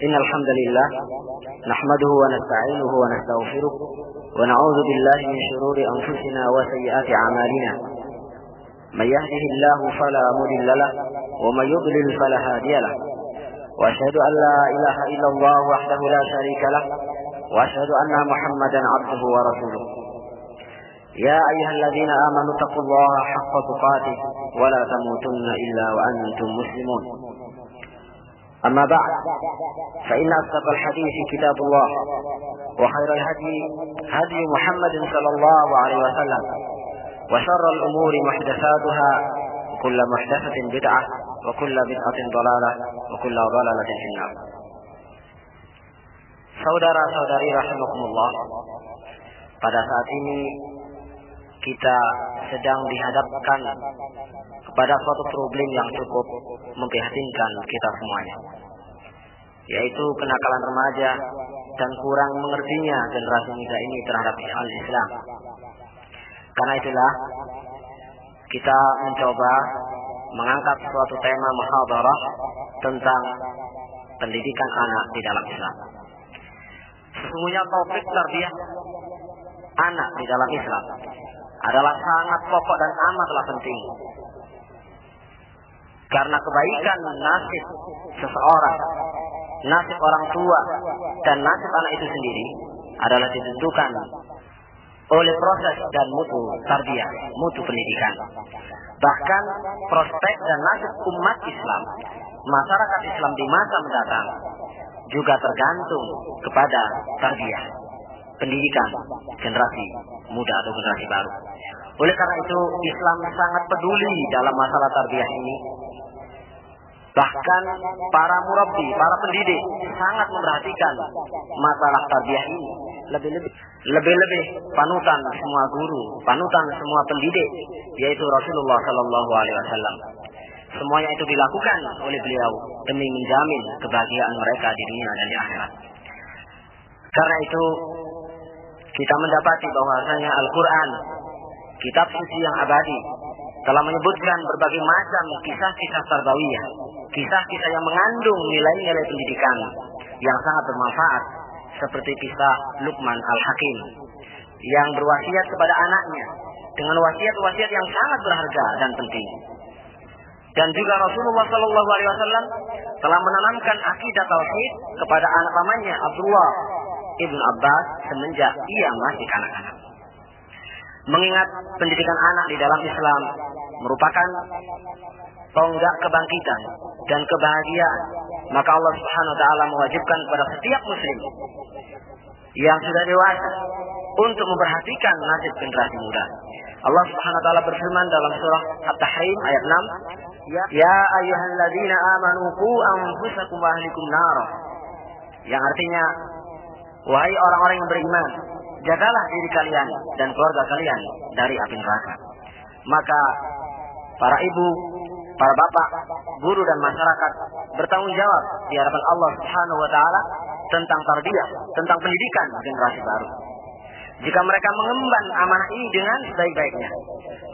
إن الحمد لله نحمده ونستعينه ونستغفره ونعوذ بالله من شرور أنفسنا وسيئات أعمالنا من يهده الله فلا مضل له ومن يضلل فلا هادي له وأشهد أن لا إله إلا الله وحده لا شريك له وأشهد أن محمدا عبده ورسوله يا أيها الذين آمنوا اتقوا الله حق تقاته ولا تموتن إلا وأنتم مسلمون أما بعد فإن أصدق الحديث كتاب الله وخير الهدي هدي محمد صلى الله عليه وسلم وشر الأمور محدثاتها وكل محدثة بدعة وكل بدعة ضلالة وكل ضلالة في النار. Saudara-saudari rahimakumullah, pada saat ini kita sedang dihadapkan kepada suatu problem yang cukup memprihatinkan kita semuanya, yaitu kenakalan remaja dan kurang mengertinya generasi muda ini terhadap al-Islam. Karena itulah kita mencoba mengangkat suatu tema muhadharah tentang pendidikan anak di dalam Islam. Sesungguhnya topik tarbiyah anak di dalam Islam adalah sangat pokok dan amatlah penting. Karena kebaikan nasib seseorang, nasib orang tua, dan nasib anak itu sendiri adalah ditentukan oleh proses dan mutu tarbiyah, mutu pendidikan. Bahkan prospek dan nasib umat Islam, masyarakat Islam di masa mendatang juga tergantung kepada tarbiyah, pendidikan generasi muda atau generasi baru. Oleh karena itu Islam sangat peduli dalam masalah tarbiyah ini. Bahkan para murabbi, para pendidik sangat memperhatikan masalah tarbiyah ini. Lebih-lebih panutan semua guru, panutan semua pendidik, yaitu Rasulullah Sallallahu Alaihi Wasallam. Semuanya itu dilakukan oleh beliau demi menjamin kebahagiaan mereka di dunia dan di akhirat. Karena itu kita mendapati bahwasanya Al-Quran, kitab suci yang abadi, telah menyebutkan berbagai macam kisah-kisah tarbawiyah, kisah-kisah yang mengandung nilai-nilai pendidikan yang sangat bermanfaat, seperti kisah Luqman Al-Hakim yang berwasiat kepada anaknya dengan wasiat-wasiat yang sangat berharga dan penting. Dan juga Rasulullah Sallallahu Alaihi Wasallam telah menanamkan akidah tauhid kepada anak pamannya Abdullah Ibn Abbas semenjak ia masih kanak-kanak. Mengingat pendidikan anak di dalam Islam merupakan tonggak kebangkitan dan kebahagiaan, maka Allah Subhanahu wa taala mewajibkan kepada setiap muslim yang sudah dewasa untuk memperhatikan nasib generasi muda. Allah Subhanahu wa taala berfirman dalam surah At-Tahrim ayat 6, Ya ayyuhalladzina amanu qu anfusakum wa ahlikum nar. Yang artinya, wahai orang-orang yang beriman, jagalah diri kalian dan keluarga kalian dari api neraka. Maka para ibu, para bapak, guru dan masyarakat bertanggung jawab di hadapan Allah Subhanahu wa taala tentang tarbiyah, tentang pendidikan generasi baru. Jika mereka mengemban amanah ini dengan sebaik-baiknya,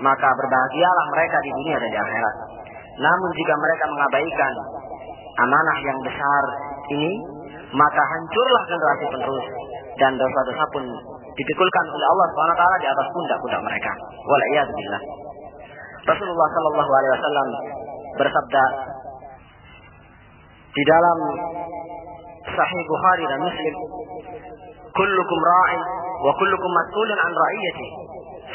maka berbahagialah mereka di dunia dan di akhirat. Namun jika mereka mengabaikan amanah yang besar ini, maka hancurlah generasi penerus dan dosa-dosa pun dipikulkan oleh Allah SWT di atas pundak-pundak mereka. Wal'iyadzubillah. Rasulullah Sallallahu Alaihi Wasallam bersabda di dalam Sahih Bukhari dan Muslim, kullukum ra'in wa kullukum mas'ulun an ra'iyatihi,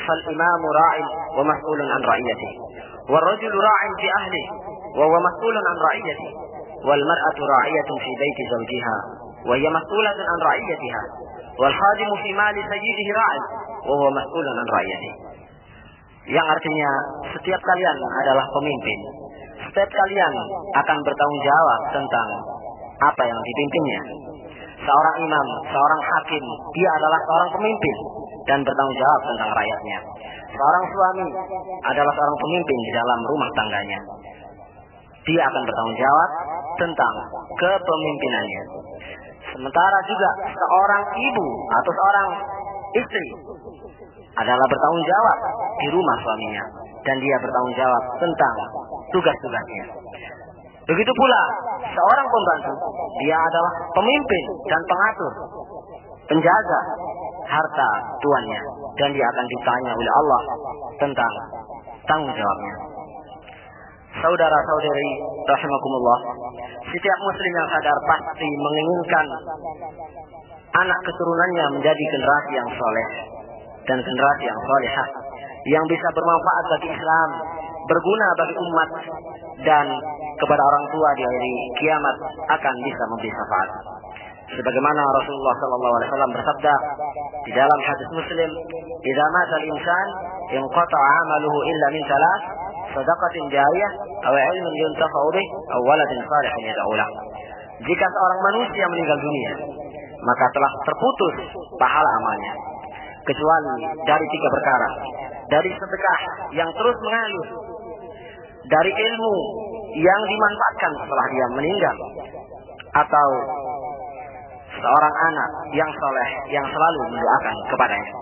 fal imamu ra'in wa mas'ulun an ra'iyatihi, wal rajulu ra'in fi ahlihi wa huwa mas'ulun an ra'iyatihi, wal mar'atu ra'iyatun fi baiti zawjiha wa hiya mas'ulatun an ra'iyatiha, wal khadimu fi mali sayyidihi ra'in wa huwa mas'ulun an ra'iyatihi. Yang artinya setiap kalian adalah pemimpin. Setiap kalian akan bertanggung jawab tentang apa yang dipimpinnya. Seorang imam, seorang hakim, dia adalah seorang pemimpin dan bertanggung jawab tentang rakyatnya. Seorang suami adalah seorang pemimpin di dalam rumah tangganya. Dia akan bertanggung jawab tentang kepemimpinannya. Sementara juga seorang ibu atau seorang istri adalah bertanggung jawab di rumah suaminya, dan dia bertanggung jawab tentang tugas-tugasnya. Begitu pula seorang pembantu, dia adalah pemimpin dan pengatur, penjaga harta tuannya, dan dia akan ditanya oleh Allah tentang tanggung jawabnya. Saudara-saudari rahimakumullah, setiap muslim yang sadar pasti menginginkan anak keturunannya menjadi generasi yang soleh dan generasi yang solehah, yang bisa bermanfaat bagi Islam, berguna bagi umat, dan kepada orang tua di hari kiamat akan bisa memberi syafaat. Sebagaimana Rasulullah SAW bersabda di dalam hadis Muslim, "Idza mata al-insan inqata'a 'amaluhu illa min thalath, shadaqatin jariyah, aw 'ilmin yuntafa'u bih, aw waladin shalihin yad'u lahu." Jika seorang manusia meninggal dunia, maka telah terputus pahala amalnya, kecuali dari 3 perkara: dari sedekah yang terus mengalir, dari ilmu yang dimanfaatkan setelah dia meninggal, atau seorang anak yang soleh yang selalu mendoakan kepadanya.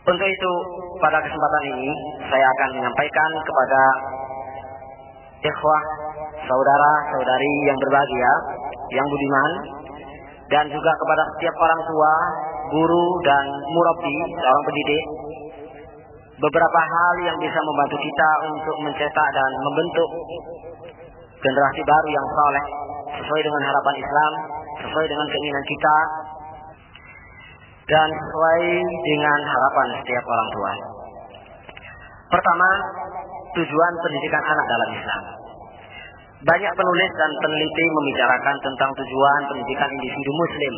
Untuk itu, pada kesempatan ini saya akan menyampaikan kepada ikhwah, saudara-saudari yang berbahagia, yang budiman, dan juga kepada setiap orang tua, guru, dan murabbi, seorang pendidik, beberapa hal yang bisa membantu kita untuk mencetak dan membentuk generasi baru yang saleh sesuai dengan harapan Islam, sesuai dengan keinginan kita, dan sesuai dengan harapan setiap orang tua. Pertama, tujuan pendidikan anak dalam Islam. Banyak penulis dan peneliti membicarakan tentang tujuan pendidikan individu muslim.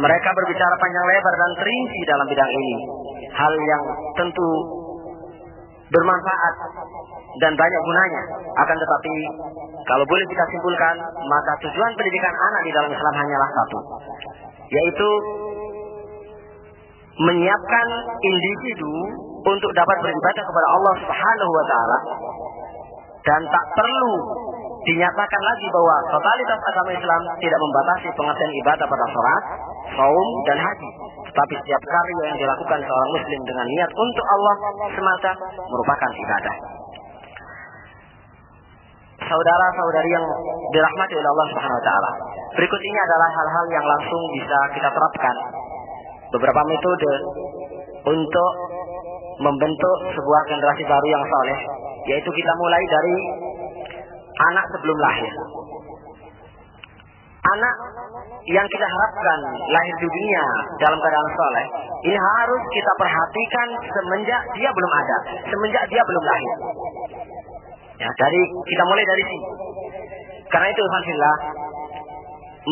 Mereka berbicara panjang lebar dan terinci dalam bidang ini, hal yang tentu bermanfaat dan banyak gunanya. Akan tetapi, kalau boleh kita simpulkan, maka tujuan pendidikan anak di dalam Islam hanyalah satu, yaitu menyiapkan individu untuk dapat beribadah kepada Allah Subhanahu wa taala, dan tak perlu dinyatakan lagi bahwa totalitas agama Islam tidak membatasi pengertian ibadah pada salat, saum, dan haji. Tetapi setiap karya yang dilakukan seorang muslim dengan niat untuk Allah semata merupakan ibadah. Saudara-saudari yang dirahmati oleh Allah Subhanahu wa taala, berikut ini adalah hal-hal yang langsung bisa kita terapkan. Beberapa metode untuk membentuk sebuah generasi baru yang saleh, yaitu kita mulai dari anak sebelum lahir. Anak yang kita harapkan lahir di dunia dalam keadaan saleh, ini harus kita perhatikan semenjak dia belum ada, semenjak dia belum lahir. Ya, kita mulai dari sini. Karena itu, alhamdulillah,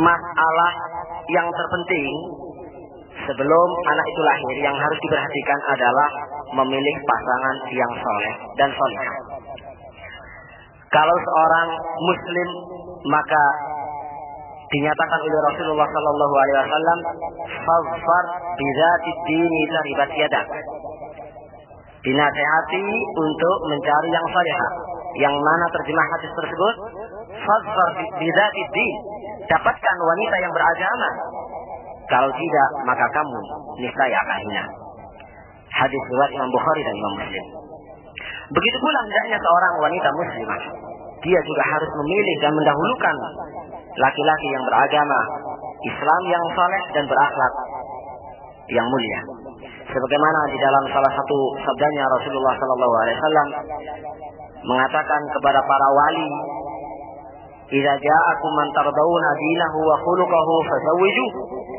masalah yang terpenting sebelum anak itu lahir yang harus diperhatikan adalah memilih pasangan yang soleh dan solehah. Kalau seorang muslim, maka dinyatakan oleh Rasulullah sallallahu alaihi wasallam, "Fadfar bidzatid dini taribat yadak." Dinasihati untuk mencari yang salehah. Yang mana terjemah hadis tersebut? Fadfar bidzatid din. Dapatkan wanita yang beragama. Kalau tidak, maka kamu niscaya akan hina. Hadis riwayat Imam Bukhari dan Imam Muslim. Begitu pula hendaknya seorang wanita muslimah, dia juga harus memilih dan mendahulukan laki-laki yang beragama Islam, yang saleh dan berakhlak yang mulia. Sebagaimana di dalam salah satu sabdanya Rasulullah SAW mengatakan kepada para wali, "Idza ja'akum man tardawna dinahu wa khuluquhu fazawwiju,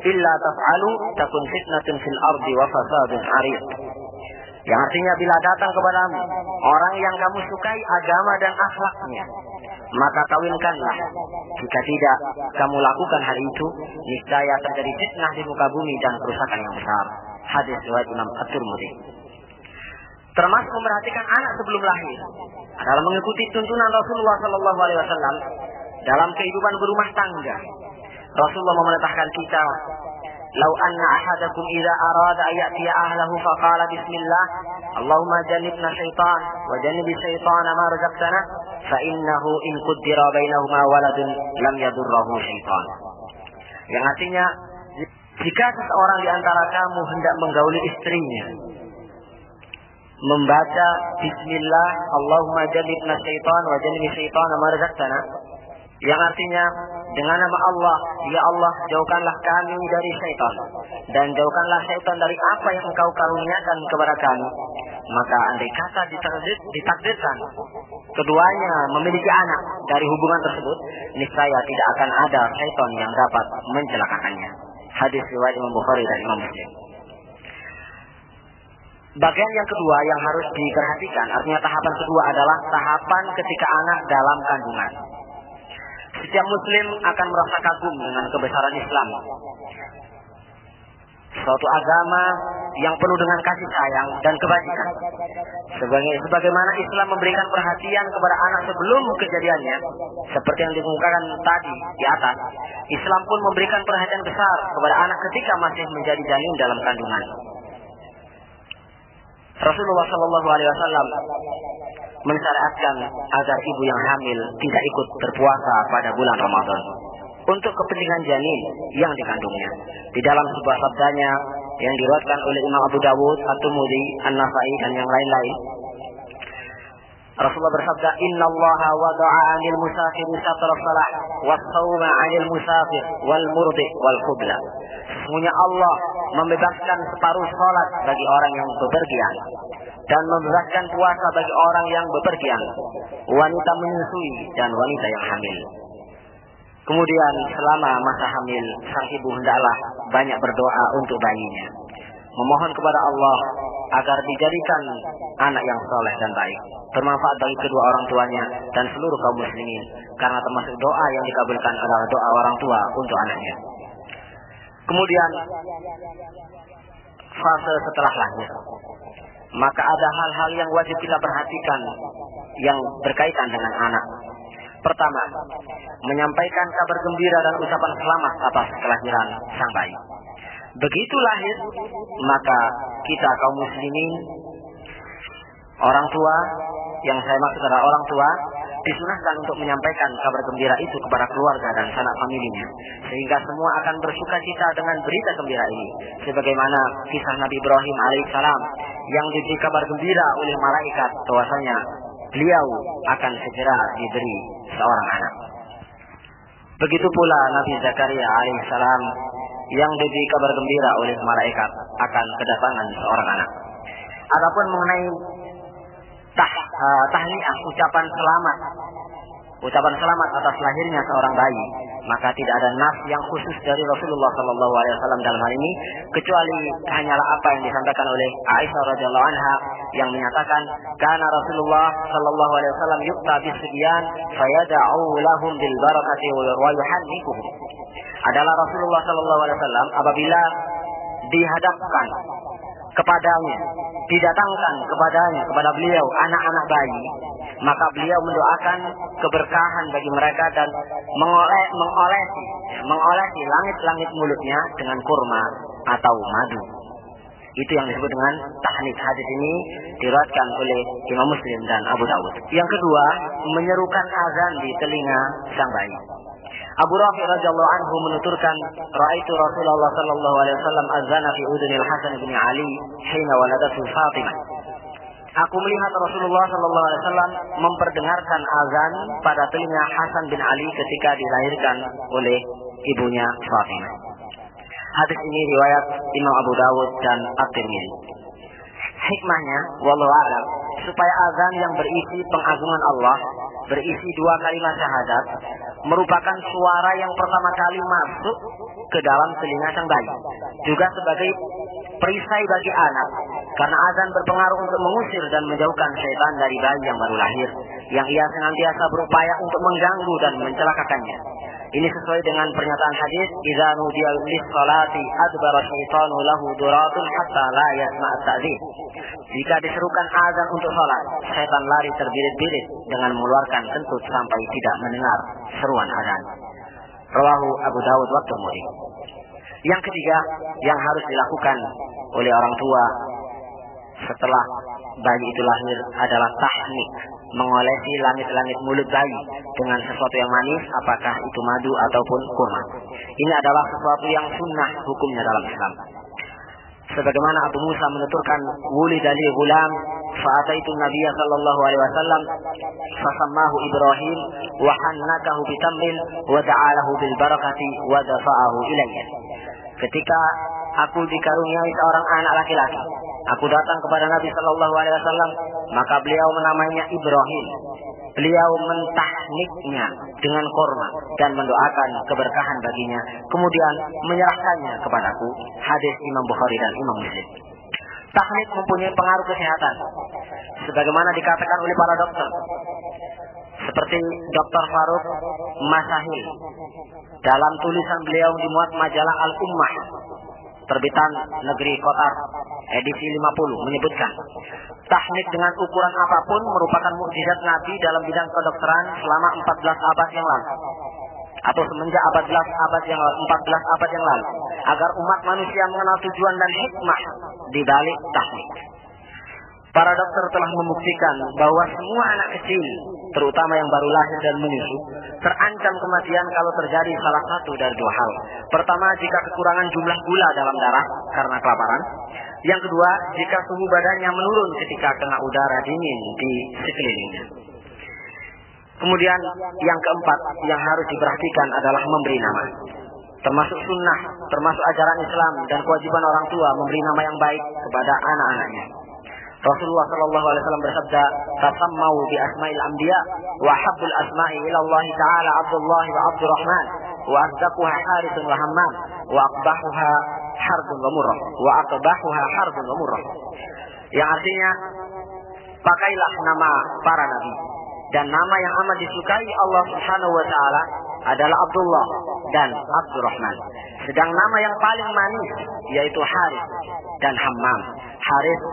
illa taf'alu takun fitnatun fil ardi wa fasadun 'arid." Yang artinya, bila datang kepadamu orang yang kamu sukai agama dan akhlaknya, maka kawinkanlah. Jika tidak kamu lakukan hal itu, niscaya terjadi fitnah di muka bumi dan kerusakan yang besar. Hadis riwayat Imam At-Tirmidzi. Termasuk memperhatikan anak sebelum lahir adalah mengikuti tuntunan Rasulullah SAW dalam kehidupan berumah tangga. Rasulullah memerintahkan kita, "Lau anna ahadakum idza arada an ya'tiya ahlahu faqala bismillah, Allahumma jannibna syaitan wa jannibi syaitana ma razaqtana, fa innahu in qaddara bainahuma waladun lam yadurruhu syaitan." Yang artinya, jika seseorang di antara kamu hendak menggauli istrinya, membaca Bismillah Allahumma jannibna syaitan wa jannibni syaitana ma razaqtana, yang artinya dengan nama Allah, ya Allah jauhkanlah kami dari syaitan dan jauhkanlah syaitan dari apa yang engkau karuniakan kepada kami. Maka andai kata ditakdirkan keduanya memiliki anak dari hubungan tersebut, niscaya tidak akan ada syaitan yang dapat mencelakakannya. Hadis riwayat Imam Bukhari dan Imam Muslim. Bagian yang kedua yang harus diperhatikan, artinya tahapan kedua adalah tahapan ketika anak dalam kandungan. Setiap muslim akan merasa kagum dengan kebesaran Islam, suatu agama yang penuh dengan kasih sayang dan kebajikan. Sebagaimana Islam memberikan perhatian kepada anak sebelum kejadiannya, seperti yang dikemukakan tadi di atas, Islam pun memberikan perhatian besar kepada anak ketika masih menjadi janin dalam kandungan. Rasulullah Shallallahu Alaihi Wasallam mensyariatkan agar ibu yang hamil tidak ikut berpuasa pada bulan Ramadan untuk kepentingan janin yang dikandungnya. Di dalam sebuah sabdanya yang diriwayatkan oleh Imam Abu Dawud, At-Tirmidzi, An-Nasa'i dan yang lain-lain, Rasulullah bersabda, Inna Allaha wada'a 'anil musafiri satra salah was-sawma 'anil musafir wal murdi wal qubla. Sesungguhnya Allah membebaskan separuh salat bagi orang yang bepergian dan membebaskan puasa bagi orang yang bepergian, wanita menyusui dan wanita yang hamil. Kemudian selama masa hamil, sang ibu hendaklah banyak berdoa untuk bayinya, memohon kepada Allah agar dijadikan anak yang soleh dan baik, bermanfaat bagi kedua orang tuanya dan seluruh kaum muslimin, karena termasuk doa yang dikabulkan adalah doa orang tua untuk anaknya. Kemudian fase setelah lahir, maka ada hal-hal yang wajib kita perhatikan yang berkaitan dengan anak. Pertama, menyampaikan kabar gembira dan ucapan selamat atas kelahiran sang bayi. Begitu lahir, maka kita kaum muslimin, orang tua, yang saya maksud adalah orang tua, disunahkan untuk menyampaikan kabar gembira itu kepada keluarga dan sanak familinya, sehingga semua akan bersuka cita dengan berita gembira ini. Sebagaimana kisah Nabi Ibrahim alaihissalam yang diberi kabar gembira oleh malaikat bahwasanya beliau akan segera diberi seorang anak. Begitu pula Nabi Zakaria alaihissalam yang diberi kabar gembira oleh malaikat akan kedatangan seorang anak. Adapun mengenai tahniah, ucapan selamat atas lahirnya seorang bayi, maka tidak ada nas yang khusus dari Rasulullah Shallallahu Alaihi Wasallam dalam hal ini, kecuali hanyalah apa yang disampaikan oleh Aisyah radhiyallahu anha yang menyatakan, karena Rasulullah Shallallahu Alaihi Wasallam yukta bisibyan fayada'u lahum bil barakati wa yuhannikuhum. Adalah Rasulullah Shallallahu Alaihi Wasallam apabila dihadapkan kepadanya, didatangkan kepadanya, kepada beliau anak-anak bayi, maka beliau mendoakan keberkahan bagi mereka dan mengolesi langit-langit mulutnya dengan kurma atau madu. Itu yang disebut dengan tahnik. Hadis ini diriwayatkan oleh Imam Muslim dan Abu Dawud. Yang kedua, menyerukan azan di telinga sang bayi. Abu Rafi radhiyallahu anhu menuturkan, "Ra'aitu Rasulullah sallallahu alaihi wasallam azana fi udunil Hasan bin Ali hina waladatu Fatimah." Aku melihat Rasulullah sallallahu alaihi wasallam memperdengarkan azan pada telinga Hasan bin Ali ketika dilahirkan oleh ibunya Fatimah. Hadis ini riwayat Imam Abu Dawud dan At-Tirmidzi. Hikmahnya, wallahu a'lam, supaya azan yang berisi pengagungan Allah, berisi dua kalimat syahadat, merupakan suara yang pertama kali masuk ke dalam telinga sang bayi, juga sebagai perisai bagi anak, karena azan berpengaruh untuk mengusir dan menjauhkan syaitan dari bayi yang baru lahir, yang ia senantiasa berupaya untuk mengganggu dan mencelakakannya. Ini sesuai dengan pernyataan hadis, "Idza nudiya lis-salati adbara syaitanu lahu duratun hatta la yasma' at-ta'dzin." Jika diserukan azan untuk salat, syaitan lari terbirit-birit dengan mengeluarkan kentut sampai tidak mendengar seruan azan. Rawahu Abu Dawud wa Tirmidzi. Yang ketiga yang harus dilakukan oleh orang tua setelah bayi itu lahir adalah tahnik, mengolesi langit-langit mulut bayi dengan sesuatu yang manis, apakah itu madu ataupun kurma. Ini adalah sesuatu yang sunnah hukumnya dalam Islam. Sebagaimana Abu Musa menuturkan, "Wulida li ghulam فأتيت النبي صلى الله عليه وسلم فسماه إبراهيم وحنكه بتمر ودعا له بالبركة ودفعه إليه. Ketika aku dikaruniai seorang anak laki-laki, aku datang kepada Nabi Shallallahu Alaihi Wasallam, maka beliau menamainya Ibrahim. Beliau mentahniknya dengan korma dan mendoakan keberkahan baginya, kemudian menyerahkannya kepadaku. Hadis Imam Bukhari dan Imam Muslim. Tahnik mempunyai pengaruh kesehatan, sebagaimana dikatakan oleh para dokter, seperti Dr. Faruk Masahil dalam tulisan beliau dimuat majalah Al-Ummah terbitan Negeri Qatar edisi 50 menyebutkan tahnik dengan ukuran apapun merupakan mukjizat Nabi dalam bidang kedokteran selama 14 abad yang lalu atau semenjak 14 abad yang lalu agar umat manusia mengenal tujuan dan hikmah di balik tahnik. Para dokter telah membuktikan bahwa semua anak kecil, terutama yang baru lahir dan menyusu, terancam kematian kalau terjadi salah satu dari dua hal. Pertama, jika kekurangan jumlah gula dalam darah karena kelaparan. Yang kedua, jika suhu badannya menurun ketika kena udara dingin di sekelilingnya. Kemudian yang keempat yang harus diperhatikan adalah memberi nama. Termasuk sunnah, termasuk ajaran Islam dan kewajiban orang tua memberi nama yang baik kepada anak-anaknya. Rasulullah sallallahu alaihi wasallam bersabda, "Tasammau bi asma'il anbiya wa habbul asma'i ila Allah Ta'ala Abdullah wa Abdurrahman wa azzaquha Harithun wa Hammam wa aqbahuha Harbun wa Murrah wa aqbahuha Harbun wa Murrah." Yang artinya, pakailah nama para nabi, dan nama yang amat disukai Allah Subhanahu wa taala adalah Abdullah dan Abdurrahman. Sedang nama yang paling manis yaitu Harith dan Hammam. Harith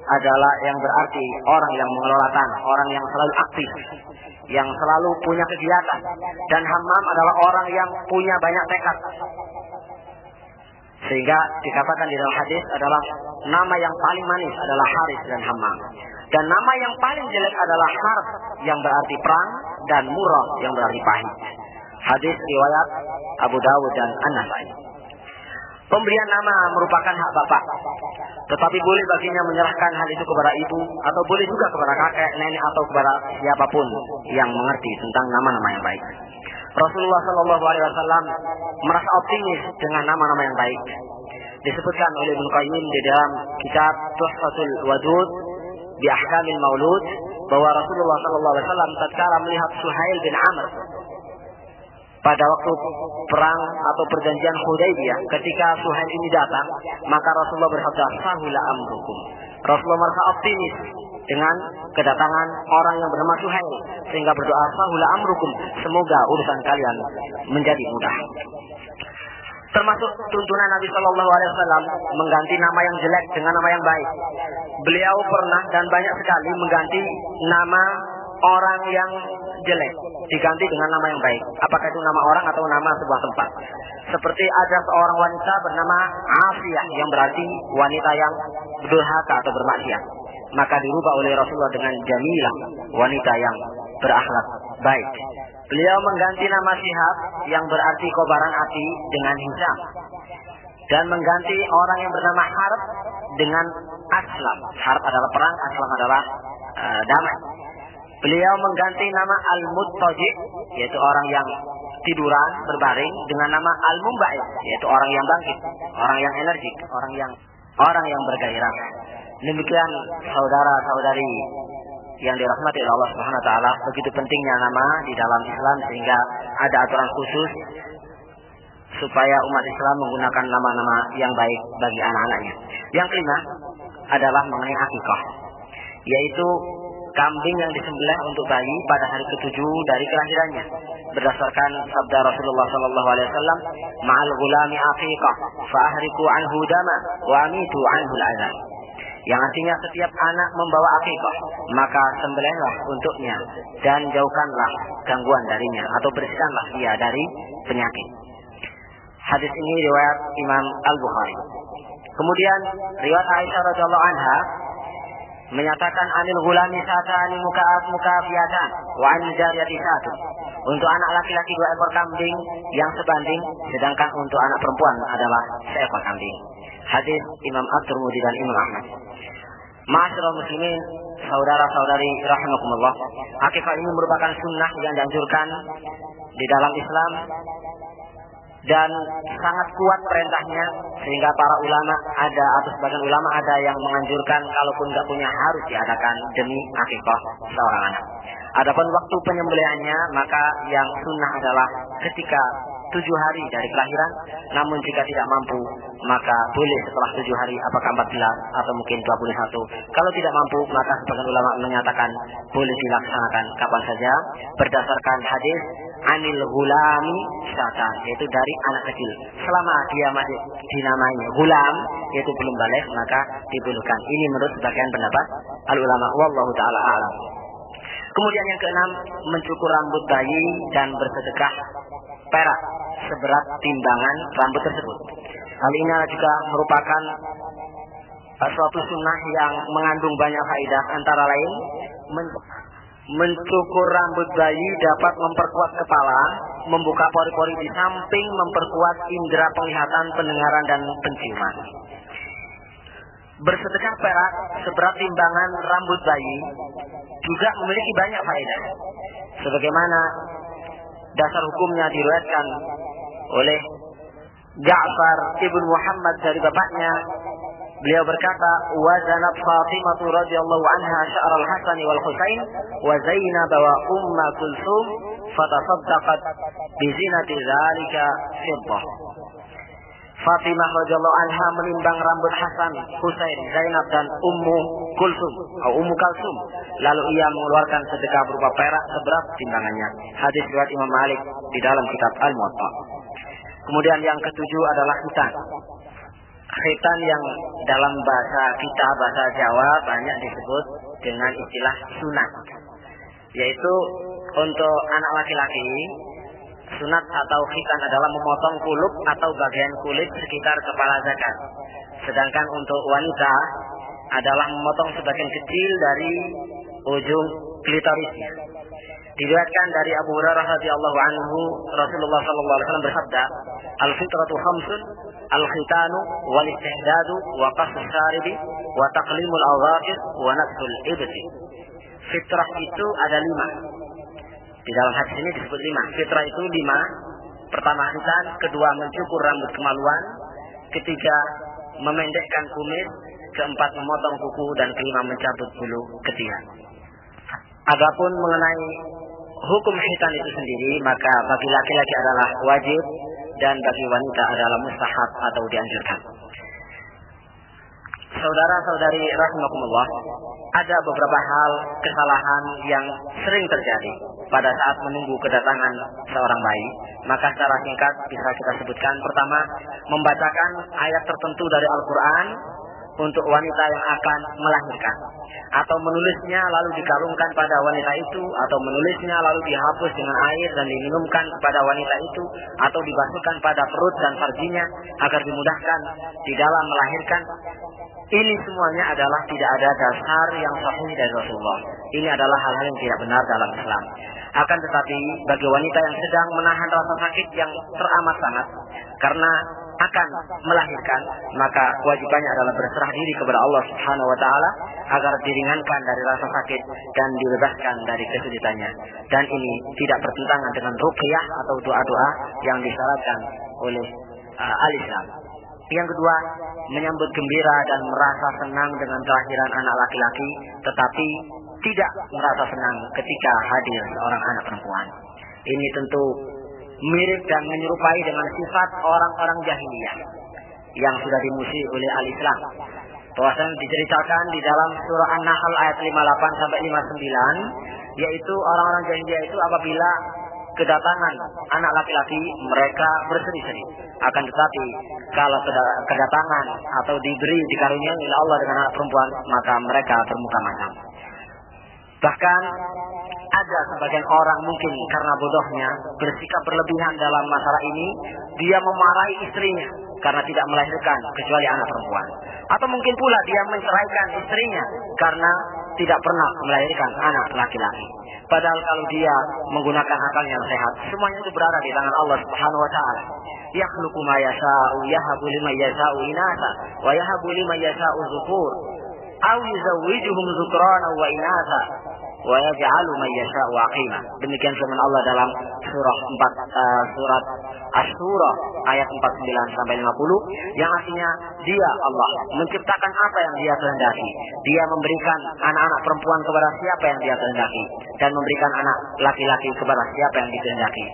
adalah yang berarti orang yang mengelola tanah, orang yang selalu aktif, yang selalu punya kegiatan. Dan Hammam adalah orang yang punya banyak tekad. Sehingga dikatakan di dalam hadis adalah nama yang paling manis adalah Harith dan Hammam. Dan nama yang paling jelek adalah Harb yang berarti perang dan Murrah yang berarti pahit. Hadis riwayat Abu Dawud dan An-Nasai. Pemberian nama merupakan hak bapak, tetapi boleh baginya menyerahkan hal itu kepada ibu, atau boleh juga kepada kakek, nenek, atau kepada siapapun yang mengerti tentang nama-nama yang baik. Rasulullah Shallallahu Alaihi Wasallam merasa optimis dengan nama-nama yang baik. Disebutkan oleh Ibnu Qayyim di dalam kitab Tuhfatul Wadud di Ahkamil Maulud bahwa Rasulullah Shallallahu Alaihi Wasallam tatkala melihat Suhail bin Amr pada waktu perang atau perjanjian Hudaybiyah, ketika Suhail ini datang, maka Rasulullah bersabda, "Sahula amrukum." Rasulullah merasa optimis dengan kedatangan orang yang bernama Suhail, sehingga berdoa, "Sahula amrukum," semoga urusan kalian menjadi mudah. Termasuk tuntunan Nabi Shallallahu Alaihi Wasallam mengganti nama yang jelek dengan nama yang baik. Beliau pernah dan banyak sekali mengganti nama orang yang jelek diganti dengan nama yang baik. Apakah itu nama orang atau nama sebuah tempat? Seperti ada seorang wanita bernama Afiyah yang berarti wanita yang durhaka atau bermaksiat. Maka dirubah oleh Rasulullah dengan Jamilah, wanita yang berakhlak baik. Beliau mengganti nama Syihab yang berarti kobaran api dengan Hisham. Dan mengganti orang yang bernama Harb dengan Aslam. Harb adalah perang, Aslam adalah damai. Beliau mengganti nama Al-Muttaji, yaitu orang yang tiduran, berbaring, dengan nama Al-Mumba'id, yaitu orang yang bangkit, orang yang energik, orang yang bergairah. Demikian saudara-saudari yang dirahmati oleh Allah Subhanahu wa taala, begitu pentingnya nama di dalam Islam sehingga ada aturan khusus supaya umat Islam menggunakan nama-nama yang baik bagi anak-anaknya. Yang kelima adalah mengenai akikah, yaitu kambing yang disembelih untuk bayi pada hari ke-7 dari kelahirannya. Berdasarkan sabda Rasulullah sallallahu alaihi wasallam, "Ma'al ghulami aqiqah, fa ahriqu anhu dama wa amitu anhu al-'adab." Yang artinya setiap anak membawa akikah, maka sembelihlah untuknya dan jauhkanlah gangguan darinya atau bersihkanlah dia dari penyakit. Hadis ini riwayat Imam Al-Bukhari. Kemudian riwayat Aisyah radhiyallahu anha menyatakan anil ghulami satani mukafiyatan wa anil jariyati satu. Untuk anak laki-laki 2 ekor kambing yang sebanding, sedangkan untuk anak perempuan adalah 1 ekor kambing. Hadis Imam At-Tirmidzi dan Imam Ahmad. Ma'asyiral muslimin, saudara-saudari rahimakumullah, akikah ini merupakan sunnah yang dianjurkan di dalam Islam dan sangat kuat perintahnya, sehingga para ulama ada atau sebagian ulama ada yang menganjurkan kalaupun nggak punya harus diadakan demi akikah seorang anak. Adapun waktu penyembelihannya, maka yang sunnah adalah ketika 7 hari dari kelahiran. Namun jika tidak mampu, maka boleh setelah 7 hari, apakah 14 atau mungkin 21. Kalau tidak mampu, maka sebagian ulama menyatakan boleh dilaksanakan kapan saja berdasarkan hadis anil gulami syatan, yaitu dari anak kecil. Selama dia masih dinamai gulam, yaitu belum balik, maka dibolehkan. Ini menurut sebagian pendapat al ulama, wallahu taala a'lam. Kemudian yang keenam, mencukur rambut bayi dan bersedekah perak seberat timbangan rambut tersebut. Hal ini juga merupakan suatu sunnah yang mengandung banyak faedah, antara lain mencukur rambut bayi dapat memperkuat kepala, membuka pori-pori di samping, memperkuat indera penglihatan, pendengaran, dan penciuman. Bersedekah perak seberat timbangan rambut bayi juga memiliki banyak faedah, sebagaimana dasar hukumnya diriwayatkan oleh Ja'far ibn Muhammad dari bapaknya. Beliau berkata, "Wazanat Fatimah radhiyallahu anha sya'ar al-Hasan wal Husain wa Zainab wa Umma Kulsum fatasaddaqat bi zinati dzalika fiddah." Fatimah radhiyallahu anha menimbang rambut Hasan, Husain, Zainab dan Ummu Kulsum atau Ummu Kalsum. Lalu ia mengeluarkan sedekah berupa perak seberat timbangannya. Hadis riwayat Imam Malik di dalam kitab Al-Muwatta. Kemudian yang ketujuh adalah khitan. Khitan yang dalam bahasa kita, bahasa Jawa, banyak disebut dengan istilah sunat, yaitu untuk anak laki-laki. Sunat atau khitan adalah memotong kuluk atau bagian kulit sekitar kepala zakar. Sedangkan untuk wanita adalah memotong sebagian kecil dari ujung klitorisnya. Diriwayatkan dari Abu Hurairah radhiyallahu anhu, Rasulullah sallallahu alaihi wasallam bersabda, "Al-fitratu khamsun, al-khitanu wal istihdadu wa qasrus syaribi wa taqlimul awaqir wa natful ibti." Fitrah itu ada 5. Di dalam hadis ini disebut 5. Fitrah itu 5. Pertama khitan, kedua mencukur rambut kemaluan, ketiga memendekkan kumis, keempat memotong kuku, dan kelima mencabut bulu ketiak. Adapun mengenai hukum khitan itu sendiri, maka bagi laki-laki adalah wajib dan bagi wanita adalah mustahab atau dianjurkan. Saudara-saudari rahimakumullah, ada beberapa hal kesalahan yang sering terjadi pada saat menunggu kedatangan seorang bayi. Maka secara singkat bisa kita sebutkan. Pertama, membacakan ayat tertentu dari Al-Quran untuk wanita yang akan melahirkan, atau menulisnya lalu dikalungkan pada wanita itu, atau menulisnya lalu dihapus dengan air dan diminumkan kepada wanita itu, atau dibasuhkan pada perut dan farjinya agar dimudahkan di dalam melahirkan. Ini semuanya adalah tidak ada dasar yang sahih dari Rasulullah. Ini adalah hal-hal yang tidak benar dalam Islam. Akan tetapi bagi wanita yang sedang menahan rasa sakit yang teramat sangat karena akan melahirkan, maka kewajibannya adalah berserah diri kepada Allah Subhanahu wa taala agar diringankan dari rasa sakit dan dibebaskan dari kesulitannya. Dan ini tidak bertentangan dengan ruqyah atau doa-doa yang disyaratkan oleh al-Islam. Yang kedua, menyambut gembira dan merasa senang dengan kelahiran anak laki-laki, tetapi tidak merasa senang ketika hadir seorang anak perempuan. Ini tentu mirip dan menyerupai dengan sifat orang-orang jahiliyah yang sudah dimuji oleh al-Islam. Bahwasanya diceritakan di dalam surah An-Nahl ayat 58 sampai 59, yaitu orang-orang jahiliyah itu apabila kedatangan anak laki-laki mereka berseri-seri. Akan tetapi kalau kedatangan atau dikaruniai oleh Allah dengan anak perempuan, maka mereka bermuka malam. Bahkan ada sebagian orang mungkin karena bodohnya bersikap berlebihan dalam masalah ini, dia memarahi istrinya karena tidak melahirkan kecuali anak perempuan. Atau mungkin pula dia menceraikan istrinya karena tidak pernah melahirkan anak laki-laki. Padahal kalau dia menggunakan akal yang sehat, semuanya itu berada di tangan Allah Subhanahu wa taala. Yakhluqu ma yasha'u, yahabu liman yasha'u inatha wa yahabu liman yasha'u dzukur. aw yuzawwijuhum dzukrana wa inatha wa yaj'alu man yasha'u aqima. Demikian firman Allah dalam surat Asy-Syura ayat 49 sampai 50 yang artinya dia Allah menciptakan apa yang dia kehendaki. Dia memberikan anak-anak perempuan kepada siapa yang dia kehendaki dan memberikan anak laki-laki kepada siapa yang dikehendaki.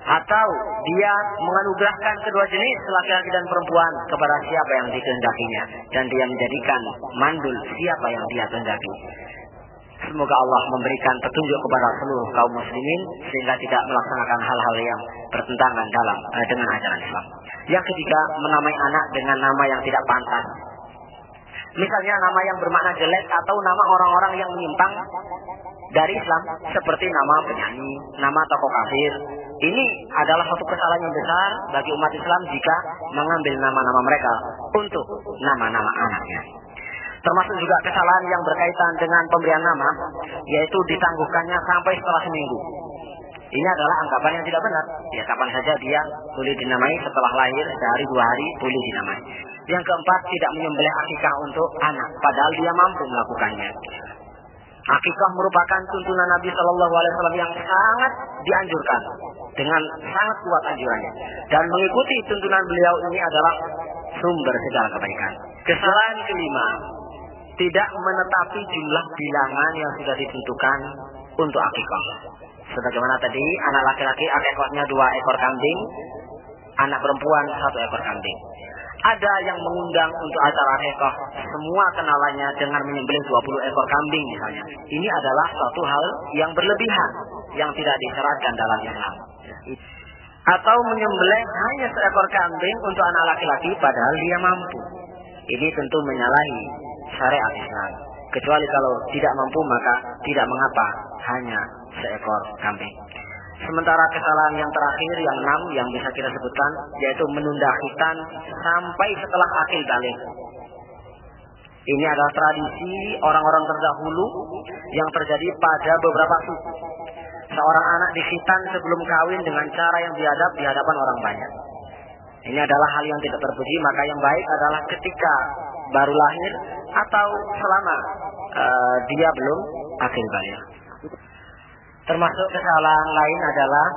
Atau dia menganugerahkan kedua jenis laki-laki dan perempuan kepada siapa yang dikehendakinya dan dia menjadikan mandul siapa yang dia kehendaki. Semoga Allah memberikan petunjuk kepada seluruh kaum muslimin sehingga tidak melaksanakan hal-hal yang bertentangan dengan ajaran Islam. Yang ketiga, menamai anak dengan nama yang tidak pantas. Misalnya nama yang bermakna jelek atau nama orang-orang yang menyimpang dari Islam seperti nama penyanyi, nama tokoh kafir. Ini adalah suatu kesalahan yang besar bagi umat Islam jika mengambil nama-nama mereka untuk nama-nama anaknya. Termasuk juga kesalahan yang berkaitan dengan pemberian nama, yaitu ditangguhkannya sampai setelah seminggu. Ini adalah anggapan yang tidak benar. Ya, kapan saja dia boleh dinamai, setelah lahir sehari 2 hari boleh dinamai. Yang keempat, tidak menyembelih akikah untuk anak, padahal dia mampu melakukannya. Akikah merupakan tuntunan Nabi Shallallahu Alaihi Wasallam yang sangat dianjurkan, dengan sangat kuat anjurannya. Dan mengikuti tuntunan beliau ini adalah sumber segala kebaikan. Kesalahan kelima, tidak menetapi jumlah bilangan yang sudah ditentukan untuk akikah. Sebagaimana tadi, anak laki-laki akikahnya 2 ekor kambing, anak perempuan 1 ekor kambing. Ada yang mengundang untuk acara akikah semua kenalannya dengan menyembelih 20 ekor kambing misalnya. Ini adalah suatu hal yang berlebihan, yang tidak disyaratkan dalam Islam. Atau menyembelih hanya 1 ekor kambing untuk anak laki-laki padahal dia mampu. Ini tentu menyalahi syariat Islam. Kecuali kalau tidak mampu maka tidak mengapa hanya 1 ekor kambing. Sementara kesalahan yang terakhir, yang 6 yang bisa kita sebutkan, yaitu menunda khitan sampai setelah akil baligh. Ini adalah tradisi orang-orang terdahulu yang terjadi pada beberapa suku. Seorang anak dikhitan sebelum kawin dengan cara yang biadab di hadapan orang banyak. Ini adalah hal yang tidak terpuji, maka yang baik adalah ketika baru lahir atau selama dia belum akil baligh. Termasuk kesalahan lain adalah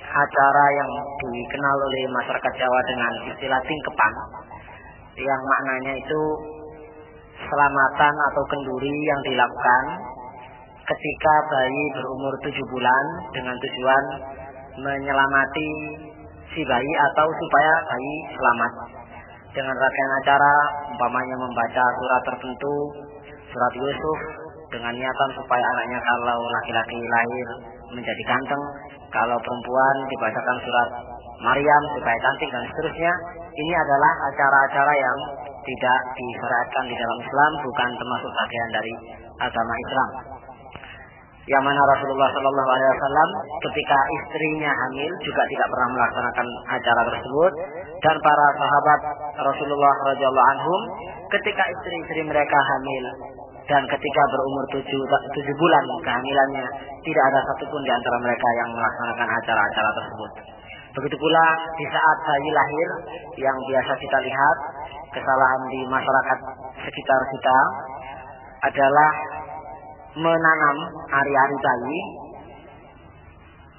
acara yang dikenal oleh masyarakat Jawa dengan istilah tingkepan, yang maknanya itu selamatan atau kenduri yang dilakukan ketika bayi berumur 7 bulan dengan tujuan menyelamati si bayi atau supaya bayi selamat. Dengan rangkaian acara umpamanya membaca surat tertentu, surat Yusuf, dengan niatan supaya anaknya kalau laki-laki lahir menjadi ganteng, kalau perempuan dibacakan surat Maryam supaya cantik dan seterusnya. Ini adalah acara-acara yang tidak disyariatkan di dalam Islam, bukan termasuk bagian dari agama Islam. Yang mana Rasulullah Shallallahu Alaihi Wasallam ketika istrinya hamil juga tidak pernah melaksanakan acara tersebut, dan para sahabat Rasulullah radhiyallahu anhum ketika istri-istri mereka hamil dan ketika berumur 7 bulan kehamilannya, tidak ada satupun di antara mereka yang melaksanakan acara-acara tersebut. Begitu pula di saat bayi lahir, yang biasa kita lihat kesalahan di masyarakat sekitar kita adalah menanam ari-ari bayi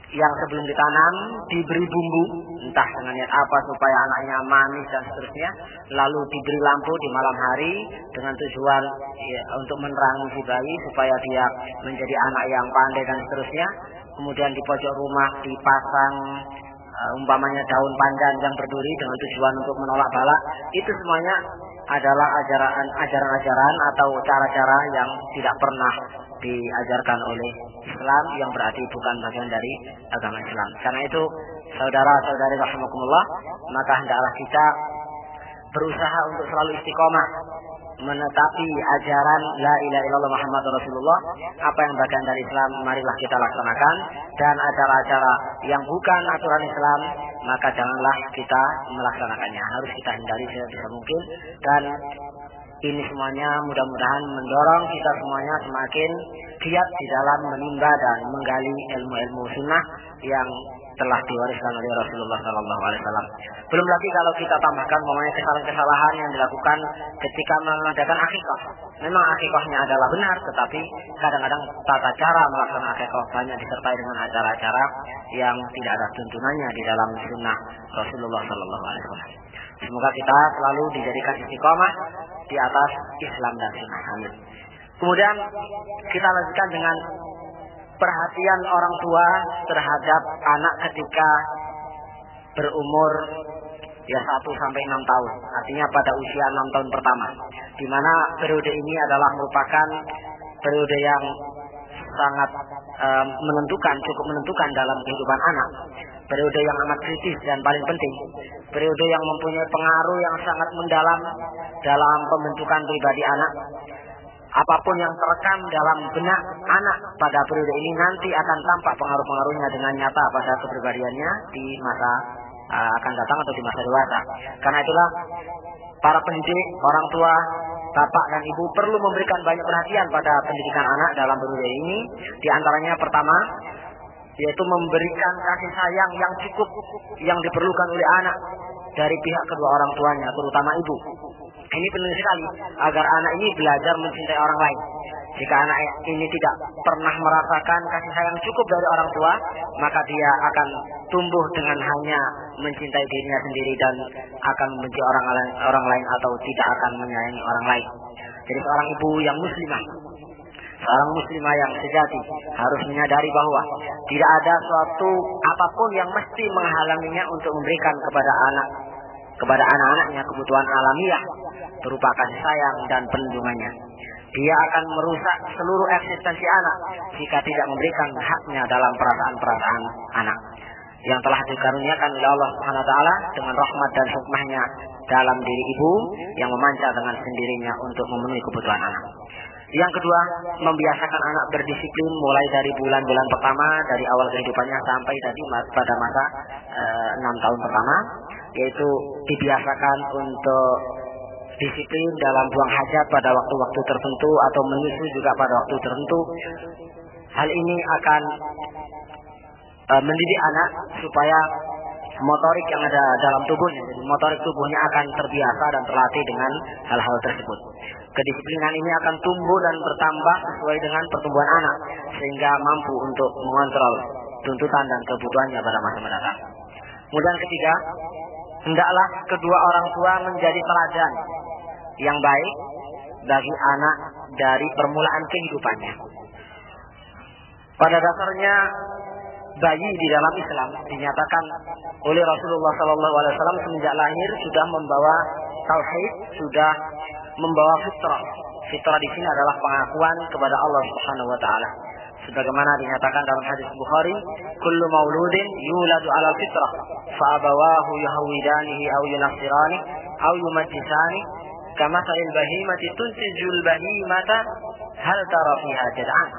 yang sebelum ditanam diberi bumbu, entah dengan niat apa supaya anaknya manis dan seterusnya, lalu diberi lampu di malam hari dengan tujuan untuk menerangi si bayi supaya dia menjadi anak yang pandai dan seterusnya. Kemudian di pojok rumah dipasang umpamanya daun pandan yang berduri dengan tujuan untuk menolak bala. Itu semuanya adalah ajaran-ajaran atau cara-cara yang tidak pernah diajarkan oleh Islam, yang berarti bukan bagian dari agama Islam. Karena itu, saudara-saudari rahimakumullah, maka hendaklah kita berusaha untuk selalu istiqomah menetapi ajaran la ilaha illallah Muhammadur Rasulullah. Apa yang bagian dari Islam marilah kita laksanakan, dan acara-acara yang bukan aturan Islam maka janganlah kita melaksanakannya. Harus kita hindari sebisa mungkin, dan ini semuanya mudah-mudahan mendorong kita semuanya semakin giat di dalam menimba dan menggali ilmu-ilmu sunnah yang telah diwariskan oleh Rasulullah SAW. Belum lagi kalau kita tambahkan mengenai kesalahan-kesalahan yang dilakukan ketika mengadakan akikah. Memang akikahnya adalah benar, tetapi kadang-kadang tata cara melaksanakan akikah banyak disertai dengan acara-acara yang tidak ada tuntunannya di dalam sunnah Rasulullah SAW. Semoga kita selalu dijadikan istiqomah di atas Islam dan sunnah. Amin. Kemudian kita lanjutkan dengan perhatian orang tua terhadap anak ketika berumur 1 sampai 6 tahun. Artinya pada usia 6 tahun pertama. Di mana periode ini adalah merupakan periode yang sangat cukup menentukan dalam kehidupan anak. Periode yang amat kritis dan paling penting. Periode yang mempunyai pengaruh yang sangat mendalam dalam pembentukan pribadi anak. Apapun yang terekam dalam benak anak pada periode ini nanti akan tampak pengaruh-pengaruhnya dengan nyata pada kepribadiannya di masa akan datang atau di masa dewasa. Karena itulah para pendidik, orang tua, bapak dan ibu perlu memberikan banyak perhatian pada pendidikan anak dalam periode ini. Di antaranya pertama, yaitu memberikan kasih sayang yang cukup yang diperlukan oleh anak dari pihak kedua orang tuanya, terutama ibu. Ini penting sekali agar anak ini belajar mencintai orang lain. Jika anak ini tidak pernah merasakan kasih sayang cukup dari orang tua, maka dia akan tumbuh dengan hanya mencintai dirinya sendiri dan akan membenci orang lain atau tidak akan menyayangi orang lain. Jadi seorang ibu yang muslimah, seorang muslimah yang sejati harus menyadari bahwa tidak ada suatu apapun yang mesti menghalanginya untuk memberikan kepada anak-anaknya kebutuhan alamiah berupa kasih sayang dan perlindungannya. Dia akan merusak seluruh eksistensi anak jika tidak memberikan haknya dalam perasaan-perasaan anak yang telah dikaruniakan oleh Allah Subhanahu wa taala dengan rahmat dan hikmahnya dalam diri ibu yang memancar dengan sendirinya untuk memenuhi kebutuhan anak. Yang kedua, membiasakan anak berdisiplin mulai dari bulan-bulan pertama dari awal kehidupannya sampai tadi pada masa 6 tahun pertama, yaitu dibiasakan untuk disiplin dalam buang hajat pada waktu-waktu tertentu atau menyusu juga pada waktu tertentu. Hal ini akan mendidik anak supaya motorik yang ada dalam tubuhnya, jadi motorik tubuhnya akan terbiasa dan terlatih dengan hal-hal tersebut. Kedisiplinan ini akan tumbuh dan bertambah sesuai dengan pertumbuhan anak sehingga mampu untuk mengontrol tuntutan dan kebutuhannya pada masa mendatang. Kemudian ketiga, hendaklah kedua orang tua menjadi teladan yang baik bagi anak dari permulaan kehidupannya. Pada dasarnya bayi di dalam Islam dinyatakan oleh Rasulullah SAW semenjak lahir sudah membawa tauhid, sudah membawa fitrah. Fitrah di sini adalah pengakuan kepada Allah Subhanahu wa taala. Sebagaimana dinyatakan dalam hadis Bukhari, kullu mauludin yuladu 'ala fitrah, fa abawahu yahwidanihi aw yunassirani aw yumajjisani kama sa'il bahimati tuntijul bahimata hal tara fiha jad'an.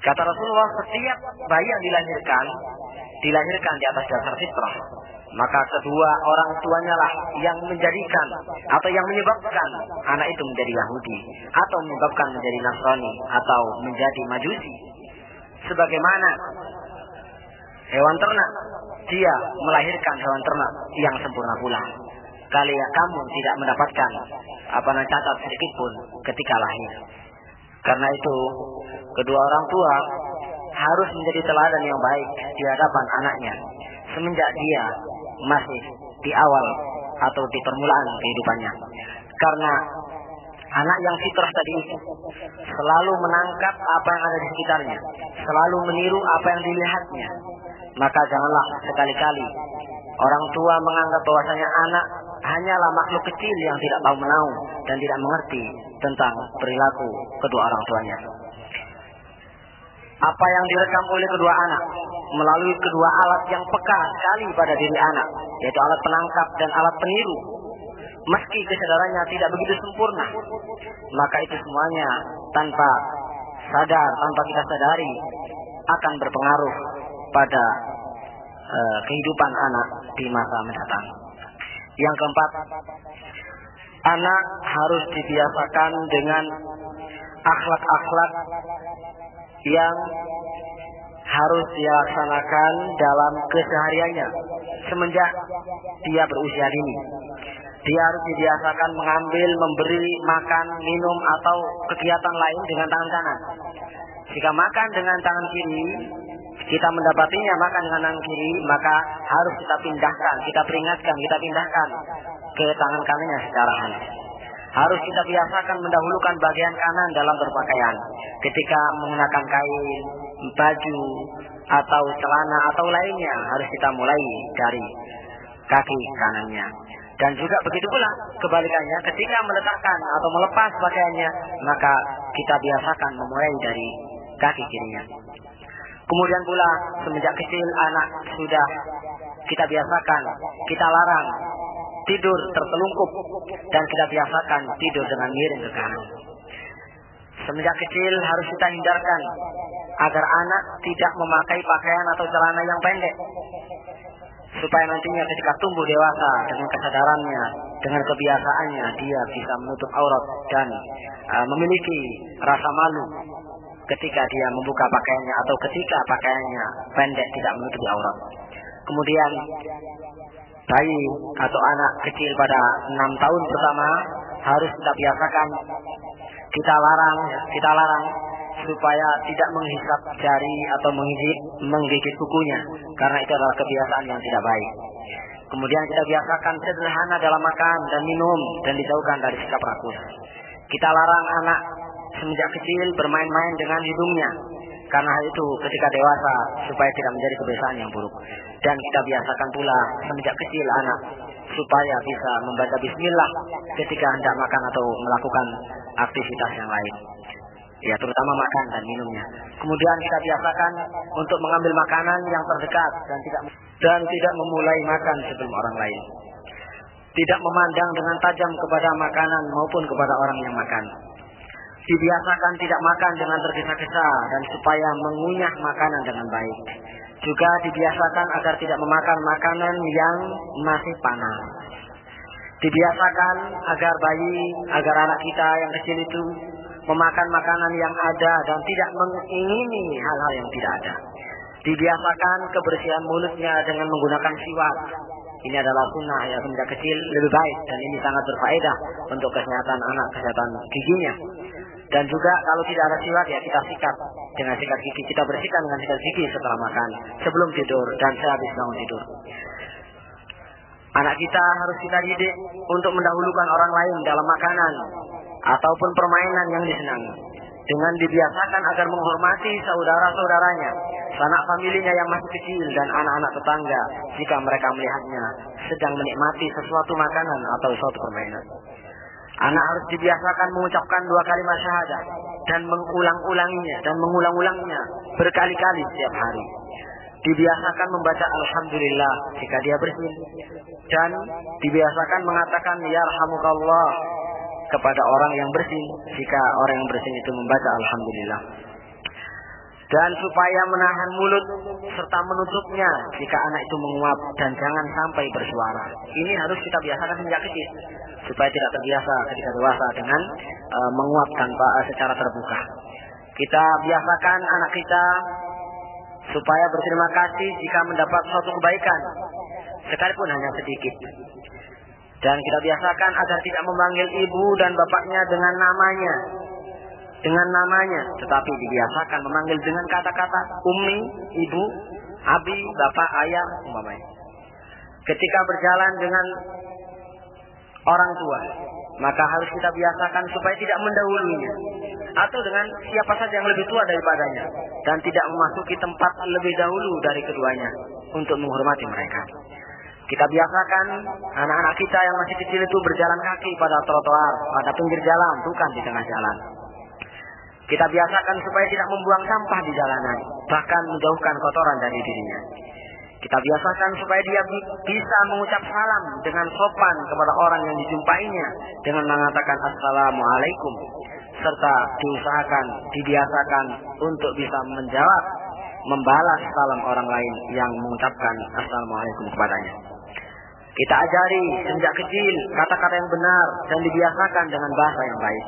Kata Rasulullah, setiap bayi yang dilahirkan di atas dasar fitrah. Maka kedua orang tuanya lah yang menjadikan atau yang menyebabkan anak itu menjadi Yahudi atau menyebabkan menjadi Nasrani atau menjadi Majusi. Sebagaimana hewan ternak, dia melahirkan hewan ternak yang sempurna pula. Kamu tidak mendapatkan cacat sedikit pun ketika lahir. Karena itu kedua orang tua harus menjadi teladan yang baik di hadapan anaknya semenjak dia masih di awal atau di permulaan kehidupannya. Karena anak yang fitrah tadi itu selalu menangkap apa yang ada di sekitarnya, selalu meniru apa yang dilihatnya. Maka janganlah sekali-kali orang tua menganggap bahwasanya anak hanyalah makhluk kecil yang tidak tahu menahu dan tidak mengerti tentang perilaku kedua orang tuanya. Apa yang direkam oleh kedua anak melalui kedua alat yang peka sekali pada diri anak, yaitu alat penangkap dan alat peniru, meski kesadarannya tidak begitu sempurna, maka itu semuanya tanpa kita sadari akan berpengaruh pada kehidupan anak di masa mendatang. Yang keempat, anak harus dibiasakan dengan akhlak-akhlak yang harus dilaksanakan dalam kesehariannya semenjak dia berusia dini. Dia harus dibiasakan mengambil, memberi, makan, minum atau kegiatan lain dengan tangan kanan. Jika makan dengan tangan kiri, kita mendapatinya makan dengan tangan kiri, maka harus kita pindahkan, kita peringatkan, kita pindahkan ke tangan kanannya secara halus. Harus kita biasakan mendahulukan bagian kanan dalam berpakaian. Ketika menggunakan kain, baju, atau celana atau lainnya, harus kita mulai dari kaki kanannya. Dan juga begitu pula kebalikannya, ketika meletakkan atau melepas pakaiannya, maka kita biasakan memulai dari kaki kirinya. Kemudian pula semenjak kecil anak sudah kita biasakan, kita larang tidur tertelungkup dan kita biasakan tidur dengan miring ke kanan. Semenjak kecil harus kita hindarkan agar anak tidak memakai pakaian atau celana yang pendek, supaya nantinya ketika tumbuh dewasa dengan kesadarannya, dengan kebiasaannya, dia bisa menutup aurat dan memiliki rasa malu ketika dia membuka pakaiannya atau ketika pakaiannya pendek tidak menutupi aurat. Kemudian bayi atau anak kecil pada 6 tahun pertama harus kita biasakan, kita larang supaya tidak menghisap jari atau menggigit kukunya, karena itu adalah kebiasaan yang tidak baik. Kemudian kita biasakan sederhana dalam makan dan minum dan dijauhkan dari sikap rakus. Kita larang anak semenjak kecil bermain-main dengan hidungnya, karena hal itu ketika dewasa supaya tidak menjadi kebiasaan yang buruk. Dan kita biasakan pula semenjak kecil anak supaya bisa membaca bismillah ketika hendak makan atau melakukan aktivitas yang lain, ya terutama makan dan minumnya. Kemudian kita biasakan untuk mengambil makanan yang terdekat dan tidak memulai makan sebelum orang lain. Tidak memandang dengan tajam kepada makanan maupun kepada orang yang makan. Dibiasakan tidak makan dengan tergesa-gesa dan supaya mengunyah makanan dengan baik. Juga dibiasakan agar tidak memakan makanan yang masih panas. Dibiasakan agar anak kita yang kecil itu memakan makanan yang ada dan tidak mengingini hal-hal yang tidak ada. Dibiasakan kebersihan mulutnya dengan menggunakan siwak. Ini adalah sunnah ya, semenjak kecil lebih baik dan ini sangat berfaedah untuk kesehatan anak, kesehatan giginya. Dan juga kalau tidak ada siwak ya kita sikat dengan sikat gigi, kita bersihkan dengan sikat gigi setelah makan, sebelum tidur dan sehabis bangun tidur. Anak kita harus kita didik untuk mendahulukan orang lain dalam makanan ataupun permainan yang disenangi, dengan dibiasakan agar menghormati saudara-saudaranya, sanak familinya yang masih kecil dan anak-anak tetangga jika mereka melihatnya sedang menikmati sesuatu makanan atau suatu permainan. Anak harus dibiasakan mengucapkan 2 kalimat syahadah dan mengulang-ulangnya berkali-kali setiap hari. Dibiasakan membaca alhamdulillah jika dia bersin dan dibiasakan mengatakan yarhamukallah kepada orang yang bersin jika orang yang bersin itu membaca alhamdulillah. Dan supaya menahan mulut serta menutupnya jika anak itu menguap dan jangan sampai bersuara. Ini harus kita biasakan sejak kecil supaya tidak terbiasa ketika dewasa dengan menguap tanpa secara terbuka. Kita biasakan anak kita supaya berterima kasih jika mendapat suatu kebaikan, sekalipun hanya sedikit. Dan kita biasakan agar tidak memanggil ibu dan bapaknya dengan namanya, tetapi dibiasakan memanggil dengan kata-kata ummi, ibu, abi, bapak, ayah, umpamanya. Ketika berjalan dengan orang tua, maka harus kita biasakan supaya tidak mendahulunya atau dengan siapa saja yang lebih tua daripadanya dan tidak memasuki tempat lebih dahulu dari keduanya untuk menghormati mereka. Kita biasakan anak-anak kita yang masih kecil itu berjalan kaki pada trotoar, pada pinggir jalan, bukan di tengah jalan. Kita biasakan supaya tidak membuang sampah di jalanan, bahkan menjauhkan kotoran dari dirinya. Kita biasakan supaya dia bisa mengucap salam dengan sopan kepada orang yang dijumpainya dengan mengatakan assalamualaikum, serta dibiasakan untuk bisa membalas salam orang lain yang mengucapkan assalamualaikum kepadanya. Kita ajari sejak kecil kata-kata yang benar dan dibiasakan dengan bahasa yang baik.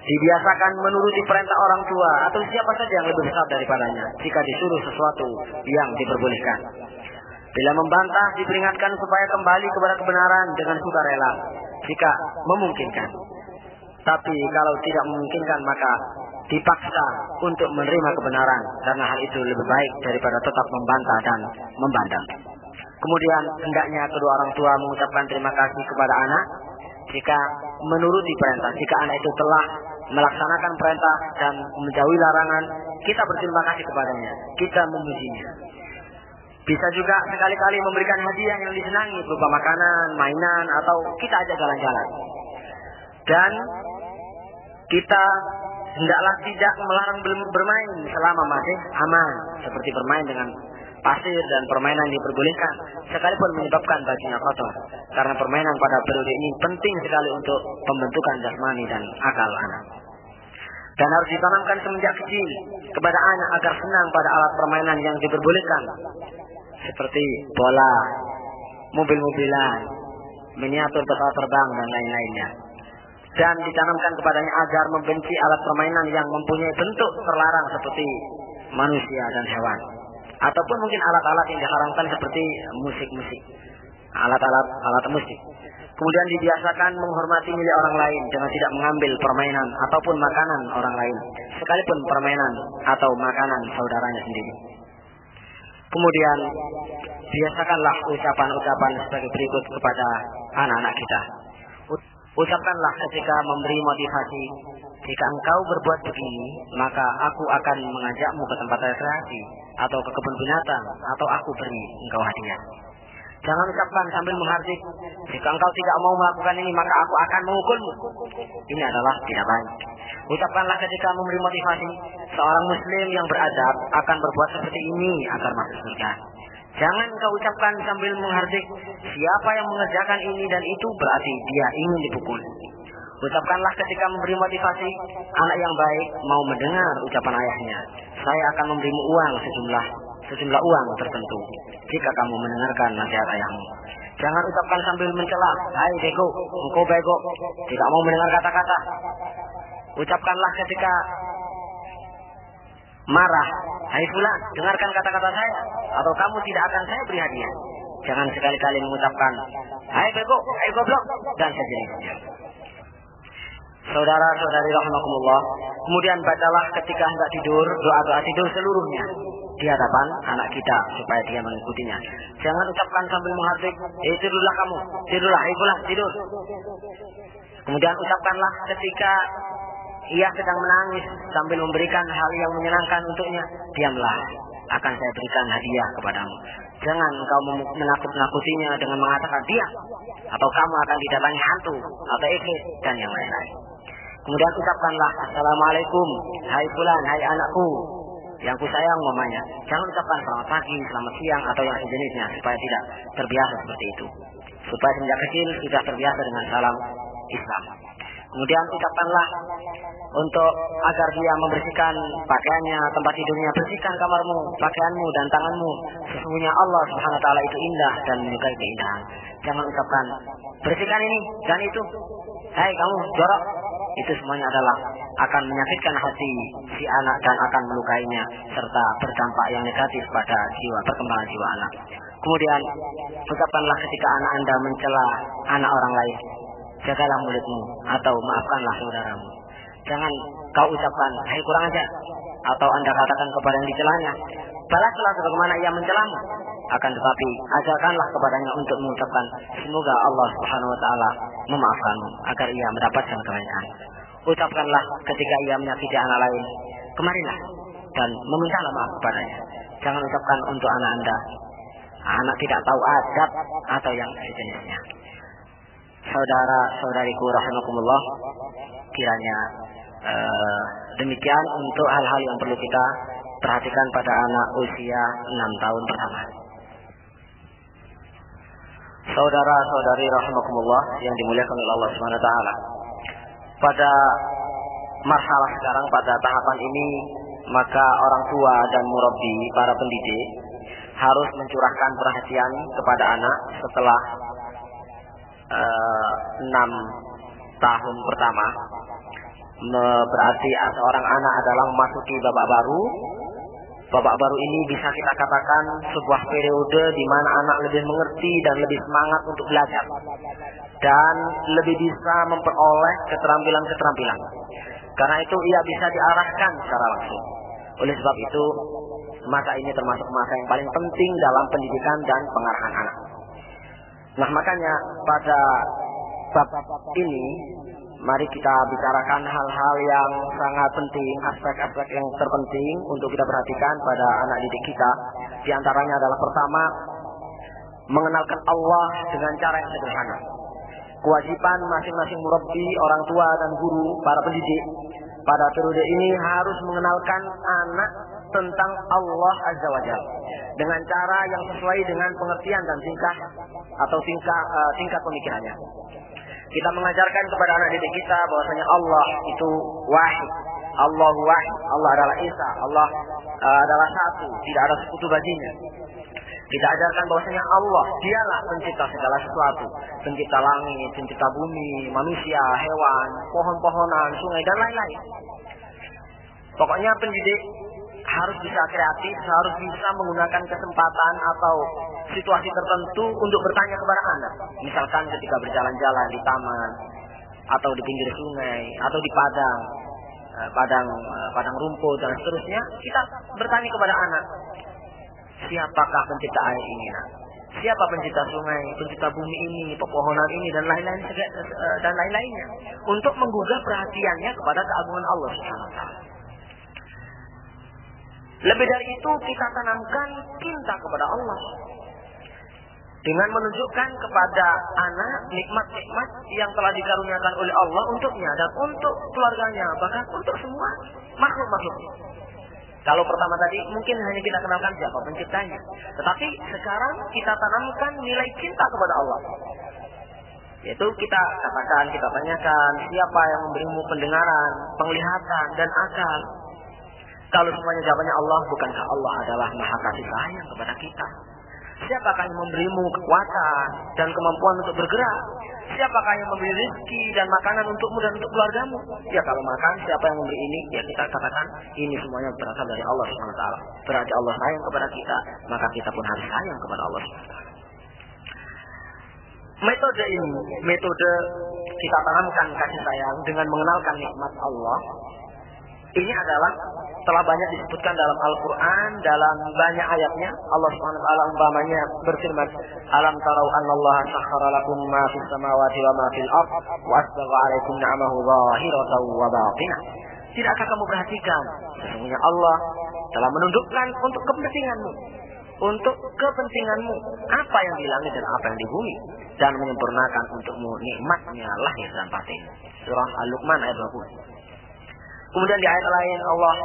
dibiasakan menuruti perintah orang tua atau siapa saja yang lebih besar daripadanya jika disuruh sesuatu yang diperbolehkan. Bila membantah, diperingatkan supaya kembali kepada kebenaran dengan sukarela jika memungkinkan. Tapi kalau tidak memungkinkan, maka dipaksa untuk menerima kebenaran, karena hal itu lebih baik daripada tetap membantah dan membandang. Kemudian hendaknya kedua orang tua mengucapkan terima kasih kepada anak jika menuruti perintah. Jika anak itu telah melaksanakan perintah dan menjauhi larangan, kita berterima kasih kepadanya, kita memujinya. Bisa juga sekali-kali memberikan hadiah yang disenangi berupa makanan, mainan, atau kita ajak jalan-jalan. Dan kita hendaklah tidak melarang bermain selama masih aman, seperti bermain dengan pasir dan permainan diperbolehkan, sekalipun menyebabkan bajunya kotor. Karena permainan pada periode ini penting sekali untuk pembentukan jasmani dan akal anak. Dan harus ditanamkan semenjak kecil kepada anak agar senang pada alat permainan yang diperbolehkan, seperti bola, mobil-mobilan, miniatur pesawat terbang, dan lain-lainnya. Dan ditanamkan kepadanya agar membenci alat permainan yang mempunyai bentuk terlarang seperti manusia dan hewan. Ataupun mungkin alat-alat yang diharamkan seperti musik-musik, alat musik. Kemudian dibiasakan menghormati milik orang lain dengan tidak mengambil permainan ataupun makanan orang lain, sekalipun permainan atau makanan saudaranya sendiri. Kemudian biasakanlah ucapan-ucapan sebagai berikut kepada anak-anak kita. Ucapkanlah ketika memberi motivasi, jika engkau berbuat begini, maka aku akan mengajakmu ke tempat rekreasi atau ke kebun binatang, atau aku beri engkau hadiah. Jangan ucapkan sambil menghardik, jika engkau tidak mau melakukan ini, maka aku akan mengukulmu. Ini adalah tidak baik. Ucapkanlah ketika memberi motivasi, seorang muslim yang beradab akan berbuat seperti ini agar masuk surga. Jangan kau ucapkan sambil menghardik, siapa yang mengerjakan ini dan itu berarti dia ingin dipukul. Ucapkanlah ketika memberi motivasi, anak yang baik mau mendengar ucapan ayahnya, saya akan memberimu uang sejumlah uang tertentu jika kamu mendengarkan nasihat ayahmu. Jangan ucapkan sambil mencela, hai bego, engkau bego, tidak mau mendengar kata-kata. Ucapkanlah ketika marah, hai fulan, dengarkan kata-kata saya, atau kamu tidak akan saya beri hadiah. Jangan sekali-kali mengucapkan, hai bego, hai goblok, dan sejenisnya. Saudara-saudari rahimakumullah, kemudian bacalah ketika hendak tidur doa-doa tidur seluruhnya di hadapan anak kita supaya dia mengikutinya. Jangan ucapkan sambil menghardik, tidurlah kamu, tidurlah, pulang, tidur. Kemudian ucapkanlah ketika ia sedang menangis sambil memberikan hal yang menyenangkan untuknya, diamlah, akan saya berikan hadiah kepadamu. Jangan engkau menakut-nakutinya dengan mengatakan diam, atau kamu akan didatangi hantu atau iblis dan yang lain-lain. Kemudian ucapkanlah, assalamualaikum, hai fulan, hai anakku yang ku sayang mamanya. Jangan ucapkan selamat pagi, selamat siang, atau yang sejenisnya, supaya tidak terbiasa seperti itu. Supaya sejak kecil sudah terbiasa dengan salam Islam. Kemudian ucapkanlah untuk agar dia membersihkan pakaiannya, tempat tidurnya, bersihkan kamarmu, pakaianmu dan tanganmu. Sesungguhnya Allah Subhanahu wa taala itu indah dan menyukai keindahan. Jangan ucapkan bersihkan ini dan itu. Hai kamu jorok. Itu semuanya adalah akan menyakitkan hati si anak dan akan melukainya serta berdampak yang negatif pada perkembangan jiwa anak. Kemudian ucapkanlah ketika anak Anda mencela anak orang lain, jagalah mulutmu atau maafkanlah saudaramu. Jangan kau ucapkan, hai kurang ajar, atau Anda katakan kepada yang dicelanya, balaslah sebagaimana ia mencelamu. Akan tetapi ajarkanlah kepadanya untuk mengucapkan, semoga Allah Subhanahu wa taala memaafkanmu agar ia mendapatkan kebaikan. Ucapkanlah ketika ia menyakiti anak lain, kemarilah dan memintalah maaf kepadanya. Jangan ucapkan untuk anak Anda, anak tidak tahu adab atau yang sejenisnya. Saudara-saudariku rahimakumullah, kiranya demikian untuk hal-hal yang perlu kita perhatikan pada anak usia 6 tahun pertama. Saudara-saudari rahimakumullah yang dimuliakan oleh Allah Subhanahu wa taala. Pada masalah sekarang, pada tahapan ini, maka orang tua dan murabbi, para pendidik, harus mencurahkan perhatian kepada anak setelah 6 tahun pertama. Berarti seorang anak adalah memasuki babak baru. Babak baru ini bisa kita katakan sebuah periode di mana anak lebih mengerti dan lebih semangat untuk belajar. Dan lebih bisa memperoleh keterampilan-keterampilan. Karena itu ia bisa diarahkan secara langsung. Oleh sebab itu, masa ini termasuk masa yang paling penting dalam pendidikan dan pengarahan anak. Nah, makanya pada bab ini, mari kita bicarakan hal-hal yang sangat penting, aspek-aspek yang terpenting untuk kita perhatikan pada anak didik kita. Di antaranya adalah pertama, mengenalkan Allah dengan cara yang sederhana. Kewajiban masing-masing murabbi, orang tua dan guru, para pendidik pada periode ini harus mengenalkan anak tentang Allah Azza wa Jalla dengan cara yang sesuai dengan pengertian dan tingkat pemikirannya. Kita mengajarkan kepada anak didik kita bahwasanya Allah itu wahid, Allahu wahid, Allah adalah Esa, Allah adalah satu, tidak ada sekutu baginya. Kita ajarkan bahwasanya Allah, dialah pencipta segala sesuatu, pencipta langit, pencipta bumi, manusia, hewan, pohon-pohonan, sungai dan lain-lain. Pokoknya pendidik harus bisa kreatif, harus bisa menggunakan kesempatan atau situasi tertentu untuk bertanya kepada anak. Misalkan ketika berjalan-jalan di taman, atau di pinggir sungai, atau di padang rumput dan seterusnya, kita bertanya kepada anak, siapakah pencipta air ini? Siapa pencipta sungai, pencipta bumi ini, pepohonan ini dan lain-lainnya, untuk menggugah perhatiannya kepada keagungan Allah Subhanahu wa taala. Lebih dari itu, kita tanamkan cinta kepada Allah dengan menunjukkan kepada anak nikmat-nikmat yang telah dikaruniakan oleh Allah untuknya dan untuk keluarganya, bahkan untuk semua makhluk-makhluk. Kalau pertama tadi mungkin hanya kita kenalkan siapa penciptanya, tetapi sekarang kita tanamkan nilai cinta kepada Allah. Yaitu kita katakan, kita tanyakan, siapa yang memberimu pendengaran, penglihatan dan akal? Kalau semuanya jawabannya Allah, bukankah Allah adalah Maha Kasih Sayang kepada kita? Siapakah yang memberimu kekuatan dan kemampuan untuk bergerak? Siapakah yang memberi rezeki dan makanan untukmu dan untuk keluargamu? Ya, kalau makan, siapa yang memberi ini? Ya, kita katakan ini semuanya berasal dari Allah Subhanahu wa taala. Berarti Allah sayang kepada kita, maka kita pun harus sayang kepada Allah Subhanahu wa taala. Metode ini, metode kita tanamkan kasih sayang dengan mengenalkan nikmat Allah. Ini adalah telah banyak disebutkan dalam Al-Quran, dalam banyak ayatnya. Allah Subhanahu wa taala umpamanya berfirman, "Alam tarau annallaha sakhkhara lakum ma fis samawati wa ma fil ardh wa asbagha 'alaikum ni'amahu zahiratan wa batinah." Tidakkah kamu perhatikan sesungguhnya Allah telah menundukkan untuk kepentinganmu, apa yang di langit dan apa yang di bumi, dan menyempurnakan untukmu nikmatnya lahir dan batin. Surah Al-Luqman ayat 20. Kemudian di ayat lain Allah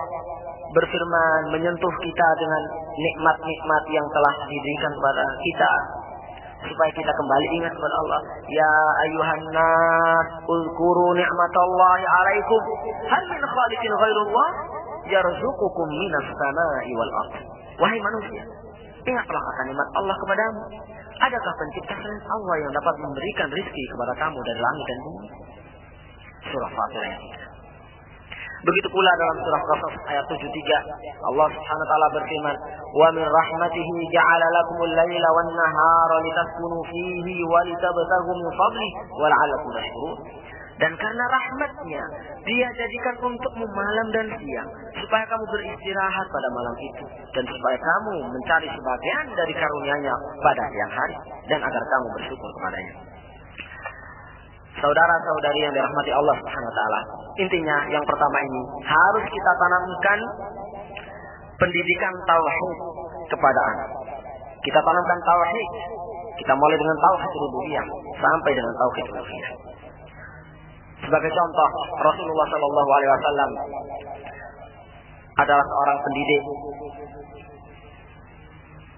berfirman menyentuh kita dengan nikmat-nikmat yang telah diberikan kepada kita supaya kita kembali ingat kepada Allah. Ya ayuhan nas, uzkuru ni'matallahi 'alaikum, hal min khaliqin ghairullah yarzuqukum minas samai wal ardh. Wahai manusia, ingatlah akan nikmat Allah kepadamu. Adakah pencipta selain Allah yang dapat memberikan rezeki kepada kamu dari langit dan bumi? Surah Fatir ayat 3. Begitu pula dalam surah Qasas ayat 73, Allah Subhanahu wa taala berfirman, "Wa min rahmatihi ja'ala lakumul laila wan nahara litaskunu fihi wa litabtaghu min fadlihi wa la'allakum tashkurun." Dan karena rahmatnya, Dia jadikan untukmu malam dan siang, supaya kamu beristirahat pada malam itu, dan supaya kamu mencari sebagian dari karunia-Nya pada siang hari, dan agar kamu bersyukur kepada-Nya. Saudara-saudari yang dirahmati Allah Subhanahu wa taala, intinya yang pertama ini harus kita tanamkan pendidikan tauhid kepada anak. Kita tanamkan tauhid. Kita mulai dengan tauhid rububiyah sampai dengan tauhid uluhiyah. Sebagai contoh, Rasulullah sallallahu alaihi wasallam adalah seorang pendidik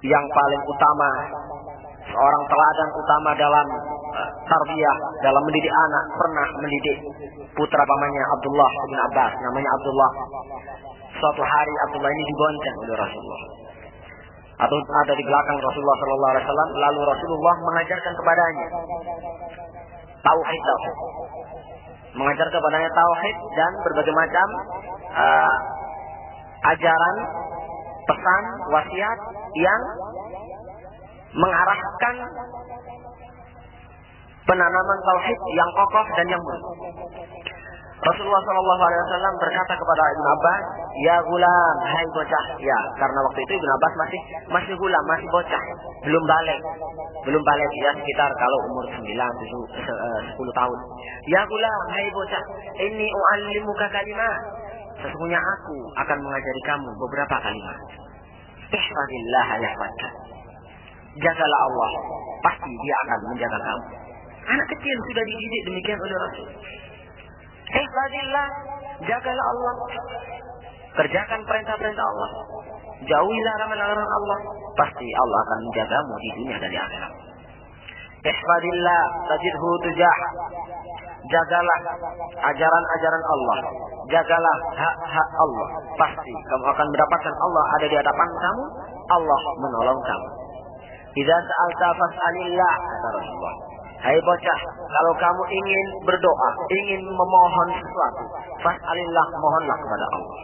yang paling utama, seorang teladan utama dalam tarbiyah, dalam mendidik anak. Pernah mendidik putra pamannya Abdullah bin Abbas, namanya Abdullah. Suatu hari Abdullah ini dibonceng oleh Rasulullah, atau ada di belakang Rasulullah sallallahu alaihi wasallam, lalu Rasulullah mengajarkan kepadanya Tauhid. Mengajar kepadanya tauhid dan berbagai macam ajaran, pesan, wasiat yang mengarahkan penanaman tauhid yang kokoh dan yang mulia. Rasulullah SAW berkata kepada Ibn Abbas, "Ya gulam, hai bocah." Ya, karena waktu itu Ibn Abbas masih gulam, masih bocah, belum balik ya, sekitar kalau umur 10 tahun. "Ya gulam, hai bocah, inni u'allimuka kalimat." Sesungguhnya aku akan mengajari kamu beberapa kalimat. Ihfazillah yahfazka. Jagalah Allah, pasti Dia akan menjaga kamu. Anak kecil sudah dididik demikian oleh Rasul. Ihfazillah, jagalah Allah. Kerjakan perintah-perintah Allah. Jauhilah larangan-larangan Allah. Pasti Allah akan menjagamu di dunia dan di akhirat. Ihfazillah tajidhu tujah. Jagalah ajaran-ajaran Allah. Jagalah hak-hak Allah. Pasti kamu akan mendapatkan Allah ada di hadapan kamu. Allah menolong kamu. Idza sa'alta fas'alillah, kata Rasulullah. Hai bocah, kalau kamu ingin berdoa, ingin memohon sesuatu, fas'alillah, mohonlah kepada Allah.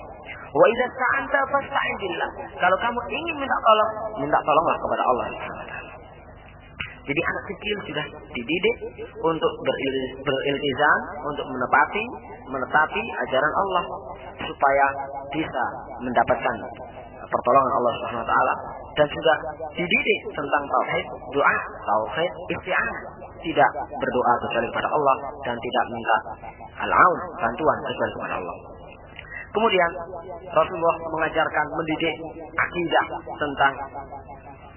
Wa idza sta'anta fasta'in billah. Kalau kamu ingin minta tolonglah kepada Allah. Jadi anak kecil sudah dididik untuk beriltizam, untuk menetapi ajaran Allah supaya bisa mendapatkan pertolongan Allah Subhanahu wa taala, dan juga dididik tentang tauhid, doa, tauhid isti'anah, tidak berdoa kecuali kepada Allah dan tidak minta al-aun, bantuan kecuali kepada Allah. Kemudian Rasulullah mengajarkan mendidik akidah tentang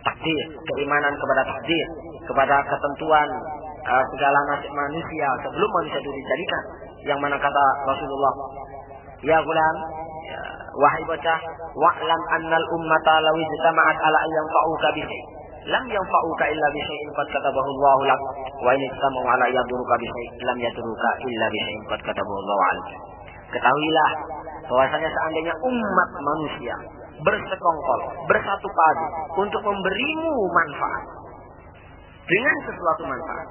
takdir, keimanan kepada takdir, kepada ketentuan segala nasib manusia sebelum manusia itu dijadikan. Yang mana kata Rasulullah, "Ya gulam, wahai bocah, wa'lam annal ummata law ijtama'at ala an yanfa'uka bi syai' lam yanfa'uka illa bi syai'in qad katabahu Allahu lak, wa in istama'u ala yadurruka bi syai' lam yadurruka illa bi syai'in qad katabahu Allahu 'alaik." Ketahuilah bahwasanya seandainya umat manusia bersekongkol, bersatu padu untuk memberimu manfaat dengan sesuatu manfaat,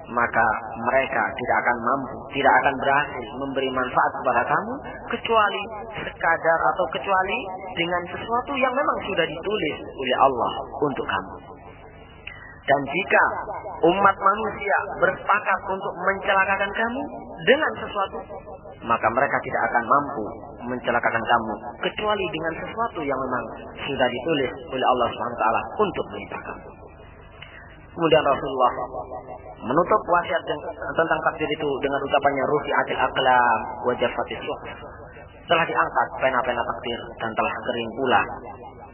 maka mereka tidak akan mampu, tidak akan berhasil memberi manfaat kepada kamu kecuali sekadar atau kecuali dengan sesuatu yang memang sudah ditulis oleh Allah untuk kamu. Dan jika umat manusia bersepakat untuk mencelakakan kamu dengan sesuatu, maka mereka tidak akan mampu mencelakakan kamu kecuali dengan sesuatu yang memang sudah ditulis oleh Allah SWT untuk menimpa kamu. Kemudian Rasulullah menutup wasiat tentang takdir itu dengan ucapannya, "Rufi'atil aqlam wa jaffatis suhuf." Telah diangkat pena-pena takdir dan telah kering pula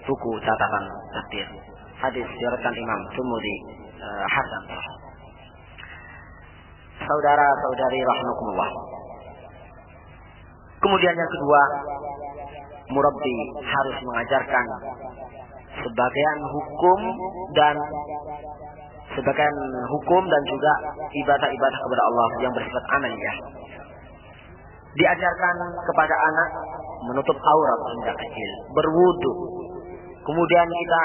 buku catatan takdir. Hadis diriwayatkan Imam Tirmidzi hasan. Saudara-saudari rahimakumullah. Kemudian yang kedua, murabbi harus mengajarkan sebagian hukum dan juga ibadah-ibadah kepada Allah yang bersifat amaliyah. Diajarkan kepada anak menutup aurat sejak kecil, berwudu. Kemudian kita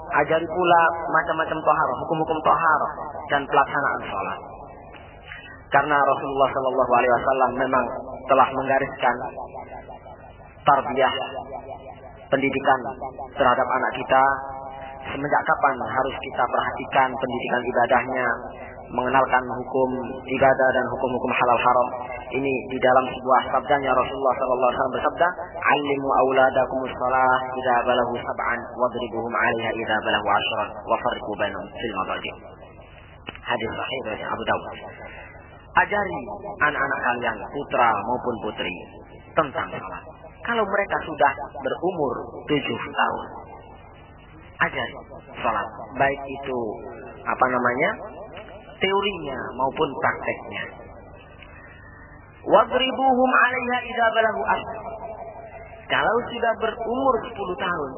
ajari pula macam-macam taharah, hukum-hukum taharah dan pelaksanaan salat. Karena Rasulullah SAW memang telah menggariskan tarbiyah, pendidikan terhadap anak kita, semenjak kapan harus kita perhatikan pendidikan ibadahnya, mengenalkan hukum ibadah dan hukum-hukum halal haram. Ini di dalam sebuah sabdanya Rasulullah SAW bersabda, "Allimu auladakumus shalah idza balaghu sab'an wadribuhum 'alaiha idza balaghu 'ashran wa farriqu bainahum fil madaji'." Hadis sahih dari Abu Dawud. Ajari anak-anak kalian, putra maupun putri, tentang salat. Kalau mereka sudah berumur 7 tahun, ajari salat, baik itu teorinya maupun prakteknya. Wadribuhum 'alaiha idza balaghu ashar. Kalau sudah berumur 10 tahun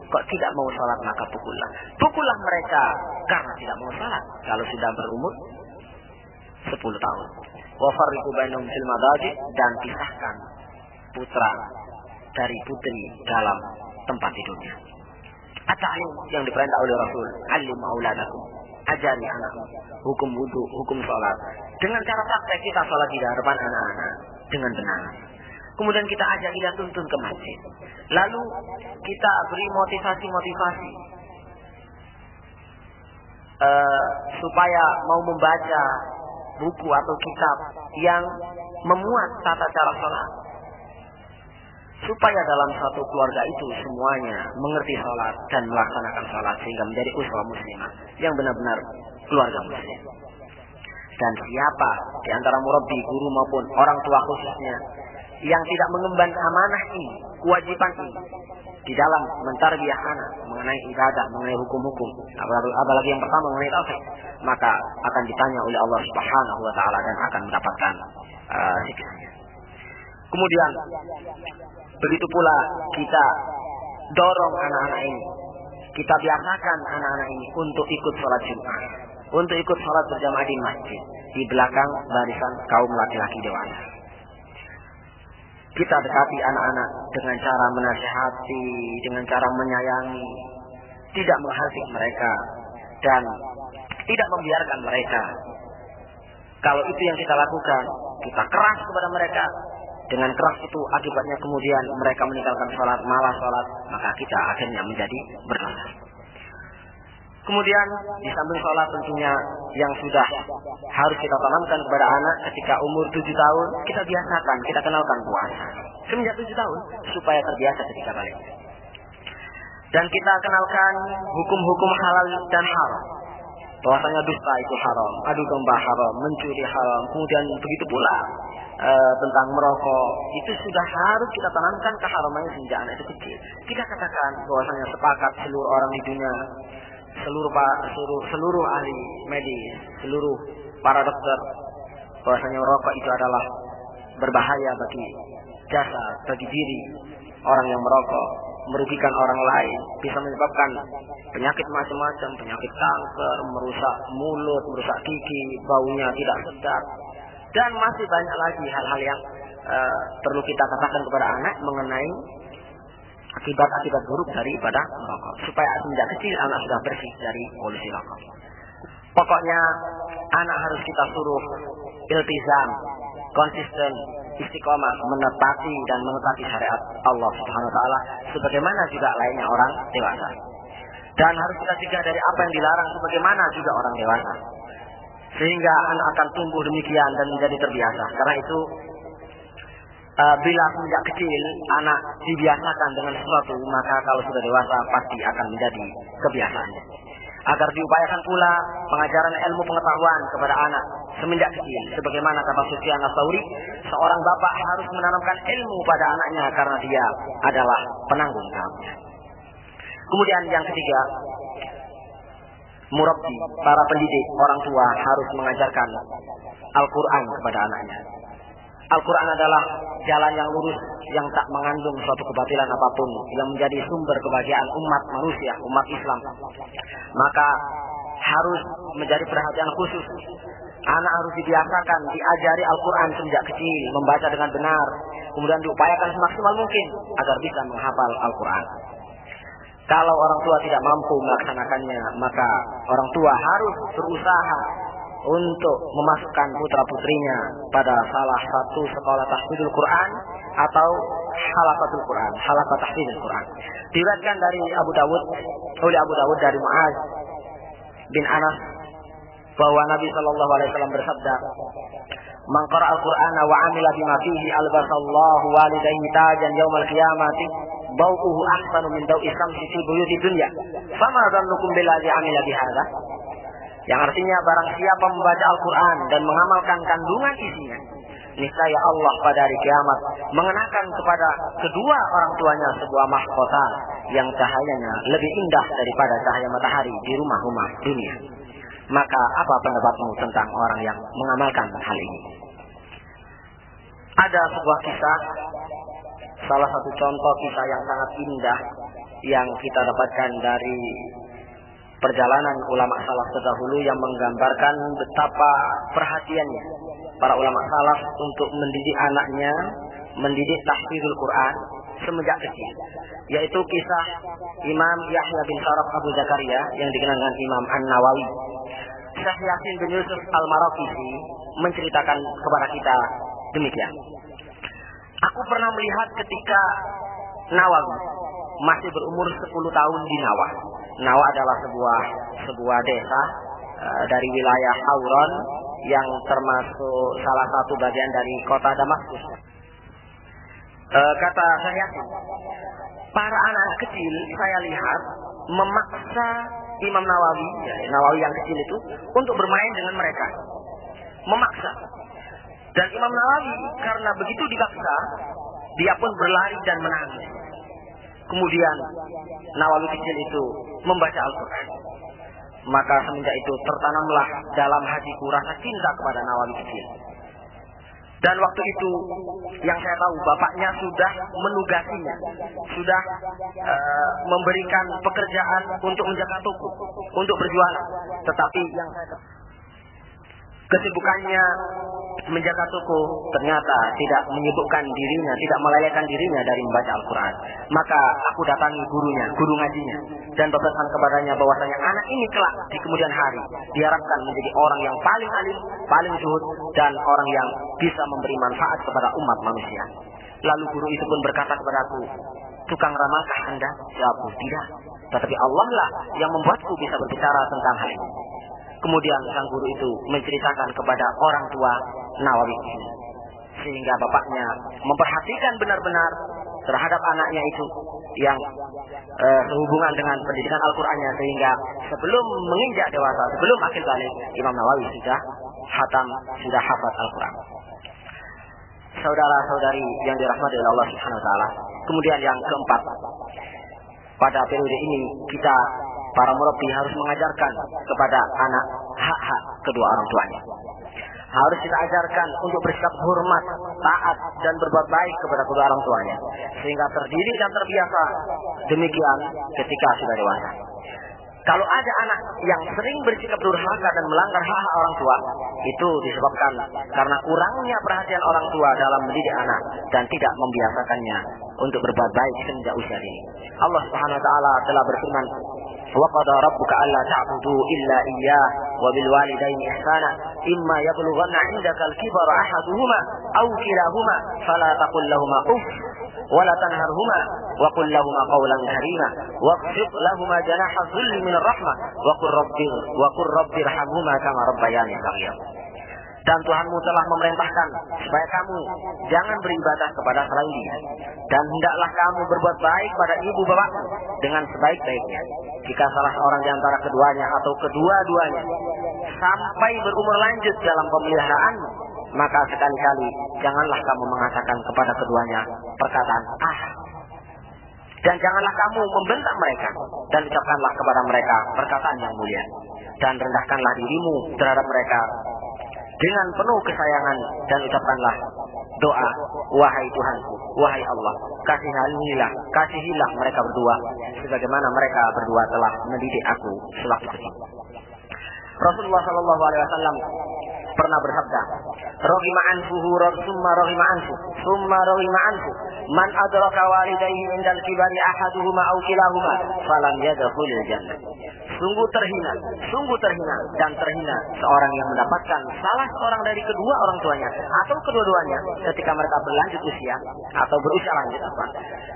kok tidak mau salat, maka pukullah mereka karena tidak mau salat kalau sudah berumur 10 tahun. Wa farriqu bainahum fil madaji, dan pisahkan putra dari putri dalam tempat tidurnya. At-ta'lim yang diperintah oleh Rasul, "Allimu auladakum." ajari anak hukum wudu, hukum sholat. Dengan cara praktek kita sholat di hadapan anak-anak dengan benar. Kemudian kita ajak dia tuntun ke masjid. Lalu kita beri motivasi-motivasi supaya mau membaca buku atau kitab yang memuat tata cara sholat. Supaya dalam satu keluarga itu semuanya mengerti sholat dan melaksanakan sholat sehingga menjadi uswah muslimah yang benar-benar keluarga muslim. Dan siapa di antara murabbi, guru maupun orang tua khususnya yang tidak mengemban amanah ini, kewajiban ini di dalam mentarbiyah anak mengenai ibadah, mengenai hukum-hukum, apalagi yang pertama mengenai tauhid, maka akan ditanya oleh Allah Subhanahu wa taala dan akan mendapatkan siksanya. Kemudian begitu pula kita dorong anak-anak ini, kita biasakan anak-anak ini untuk ikut sholat Jumat, untuk ikut sholat berjamaah di masjid di belakang barisan kaum laki-laki dewasa. Kita dekati anak-anak dengan cara menasihati, dengan cara menyayangi, tidak menghasik mereka dan tidak membiarkan mereka. Kalau itu yang kita lakukan, kita keras kepada mereka. Dengan keras itu akibatnya kemudian mereka meninggalkan sholat, malah sholat, maka kita akhirnya menjadi berdosa. Kemudian di samping sholat tentunya yang sudah harus kita tanamkan kepada anak ketika umur 7 tahun, kita biasakan, kita kenalkan puasa. Semenjak 7 tahun supaya terbiasa ketika balik. Dan kita kenalkan hukum-hukum halal dan haram. Bahwasanya dusta itu haram, adu domba haram, mencuri haram, kemudian begitu pula tentang merokok, itu sudah harus kita tanamkan keharamannya sejak anak itu kecil. Kita katakan bahwasanya sepakat seluruh orang di dunia, seluruh ahli medis, seluruh para dokter, bahwasanya merokok itu adalah berbahaya bagi jasad, bagi diri orang yang merokok, merugikan orang lain, bisa menyebabkan penyakit macam-macam, penyakit kanker, merusak mulut, merusak gigi, baunya tidak sedap, dan masih banyak lagi hal-hal yang perlu kita katakan kepada anak mengenai akibat-akibat buruk daripada merokok, supaya sejak kecil anak sudah bersih dari polusi rokok. Pokoknya anak harus kita suruh iltizam, konsisten, istiqomah, menepati dan menepati syariat Allah Subhanahu wa taala sebagaimana juga lainnya orang dewasa. Dan harus kita cegah dari apa yang dilarang sebagaimana juga orang dewasa. Sehingga anak akan tumbuh demikian dan menjadi terbiasa. Karena itu bila sejak kecil anak dibiasakan dengan sesuatu, maka kalau sudah dewasa pasti akan menjadi kebiasaannya. Agar diupayakan pula pengajaran ilmu pengetahuan kepada anak semenjak kecil. Sebagaimana kata Sufyan Ats-Tsauri, seorang bapak harus menanamkan ilmu pada anaknya karena dia adalah penanggung jawabnya. Kemudian yang ketiga, murabbi, para pendidik, orang tua harus mengajarkan Al-Quran kepada anaknya. Al-Quran adalah jalan yang lurus yang tak mengandung suatu kebatilan apapun, yang menjadi sumber kebahagiaan umat manusia, umat Islam. Maka harus menjadi perhatian khusus. Anak harus dibiasakan, diajari Al-Quran sejak kecil, membaca dengan benar, kemudian diupayakan semaksimal mungkin agar bisa menghafal Al-Quran. Kalau orang tua tidak mampu melaksanakannya, maka orang tua harus berusaha untuk memasukkan putra-putrinya pada salah satu sekolah tahfidzul Quran atau halaqatul Quran, halaqat tahfidzul Quran. Diriwayatkan dari Abu Dawud dari Muaz bin Anas bahwa Nabi sallallahu alaihi wasallam bersabda, "Man qara'a al-Qur'ana wa 'amila bima fihi albasallahu walidayhi tajan yaumal qiyamati bau'uhu ahsanu min dau'i syamsi fi buyuti dunya. Fama dhannukum billazi 'amila bihadza?" Yang artinya barang siapa membaca Al-Quran dan mengamalkan kandungan isinya, niscaya Allah pada hari kiamat mengenakan kepada kedua orang tuanya sebuah mahkota yang cahayanya lebih indah daripada cahaya matahari di rumah-rumah dunia. Maka apa pendapatmu tentang orang yang mengamalkan hal ini? Ada sebuah kisah, salah satu contoh kisah yang sangat indah yang kita dapatkan dari perjalanan ulama salaf terdahulu yang menggambarkan betapa perhatiannya para ulama salaf untuk mendidik anaknya, mendidik tahfidzul Quran semenjak kecil. Yaitu kisah Imam Yahya bin Sharaf Abu Zakaria yang dikenal dengan Imam An-Nawawi. Syekh Yasin bin Yusuf Al-Maraqisi menceritakan kepada kita demikian. Aku pernah melihat ketika Nawawi masih berumur 10 tahun di Nawa. Nawa adalah sebuah desa dari wilayah Hauran yang termasuk salah satu bagian dari kota Damaskus. Kata saya, para anak kecil saya lihat memaksa Imam Nawawi, Nawawi yang kecil itu, untuk bermain dengan mereka. Memaksa. Dan Imam Nawawi karena begitu dipaksa, dia pun berlari dan menangis. Kemudian Nawawi kecil itu membaca Al-Quran. Maka semenjak itu tertanamlah dalam hatiku rasa cinta kepada Nawawi kecil. Dan waktu itu yang saya tahu bapaknya sudah menugasinya, sudah memberikan pekerjaan untuk menjaga toko, untuk berjualan. Tetapi yang saya kesibukannya menjaga toko ternyata tidak menyibukkan dirinya, tidak melelehkan dirinya dari membaca Al-Quran. Maka aku datangi gurunya, guru ngajinya, dan berpesan kepadanya bahwasanya anak ini kelak di kemudian hari diharapkan menjadi orang yang paling alim, paling zuhud, dan orang yang bisa memberi manfaat kepada umat manusia. Lalu guru itu pun berkata kepadaku, tukang ramakkah Anda? Jawabku, tidak. Tetapi Allah lah yang membuatku bisa berbicara tentang hal ini. Kemudian sang guru itu menceritakan kepada orang tua Nawawi ini, sehingga bapaknya memperhatikan benar-benar terhadap anaknya itu yang sehubungan dengan pendidikan Al-Qur'annya, sehingga sebelum menginjak dewasa, sebelum akhir balik, Imam Nawawi sudah hafal Al-Qur'an. Saudara-saudari yang dirahmati oleh Allah Subhanahu wa taala. Kemudian yang keempat, pada periode ini kita para murabbi harus mengajarkan kepada anak hak-hak kedua orang tuanya. Harus kita ajarkan untuk bersikap hormat, taat, dan berbuat baik kepada kedua orang tuanya, sehingga terdidik dan terbiasa demikian ketika sudah dewasa. Kalau ada anak yang sering bersikap durhaka dan melanggar hak orang tua, itu disebabkan karena kurangnya perhatian orang tua dalam mendidik anak dan tidak membiasakannya untuk berbuat baik sejak usia dini. Allah Subhanahu wa taala telah berfirman, "Wa qada rabbuka alla ta'budu illa iyyah wa bil walidayni ihsana imma yablughanna 'indaka al-kibara ahaduhuma aw kilahuma fala taqul lahumā uff ولا تنهرهما وقل لهما قولا كريما واخفض لهما جناح الذل من الرحمة وقل رب ارحمهما كما ربياني صغيرا." Dan Tuhanmu telah memerintahkan supaya kamu jangan beribadah kepada selain Dia, dan hendaklah kamu berbuat baik pada ibu bapakmu dengan sebaik-baiknya. Jika salah seorang di antara keduanya atau kedua-duanya sampai berumur lanjut dalam pemeliharaanmu, maka sekali-kali janganlah kamu mengatakan kepada keduanya perkataan dan janganlah kamu membentak mereka, dan ucapkanlah kepada mereka perkataan yang mulia, dan rendahkanlah dirimu terhadap mereka dengan penuh kesayangan, dan ucapkanlah doa, wahai Tuhanku, wahai Allah, kasihilah mereka berdua sebagaimana mereka berdua telah mendidik aku sewaktu kecil. Rasulullah sallallahu alaihi wasallam pernah bersabda, "Raghima anfuhu summa raghima anfu, summa raghima anfu, man adraka walidayhi indal kibari ahaduhuma aw kilahuma, falam yadkhulul jannah." Sungguh terhina dan terhina seorang yang mendapatkan salah seorang dari kedua orang tuanya atau kedua-duanya ketika mereka berlanjut usia atau berusia lanjut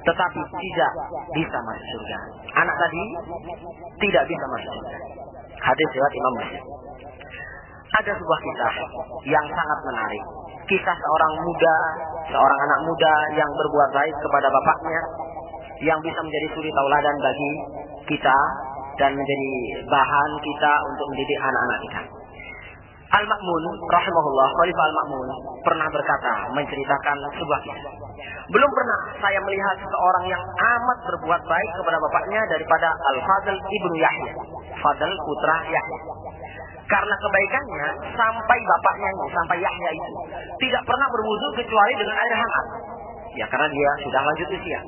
tetapi tidak bisa masuk surga. Anak tadi tidak bisa masuk surga. Hadis riwayat Imam Muslim. Ada sebuah kisah yang sangat menarik. Kisah seorang anak muda yang berbuat baik kepada bapaknya, yang bisa menjadi suri tauladan bagi kita dan menjadi bahan kita untuk mendidik anak-anak kita. Al-Ma'mun rahimahullah, Khalifah Al-Ma'mun pernah berkata, menceritakan sebuah kisah. Belum pernah saya melihat seseorang yang amat berbuat baik kepada bapaknya daripada Al-Fadl ibnu Yahya, Fadl putra Yahya. Karena kebaikannya sampai bapaknya, sampai Yahya itu tidak pernah berwudu kecuali dengan air hangat. Ya, karena dia sudah lanjut usia.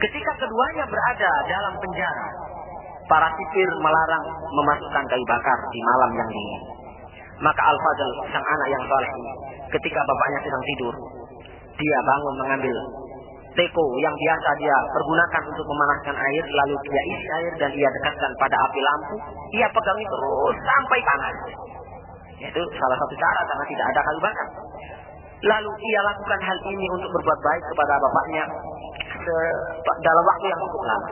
Ketika keduanya berada dalam penjara, para sipir melarang memasukkan kayu bakar di malam yang dingin. Maka Al-Fadl, sang anak yang saleh ini, ketika bapaknya sedang tidur, dia bangun mengambil teko yang biasa dia pergunakan untuk memanaskan air, lalu dia isi air dan dia dekatkan pada api lampu. Ia pegangi terus sampai panas. Itu salah satu cara karena tidak ada kayu bakar. Lalu ia lakukan hal ini untuk berbuat baik kepada bapaknya dalam waktu yang cukup lama,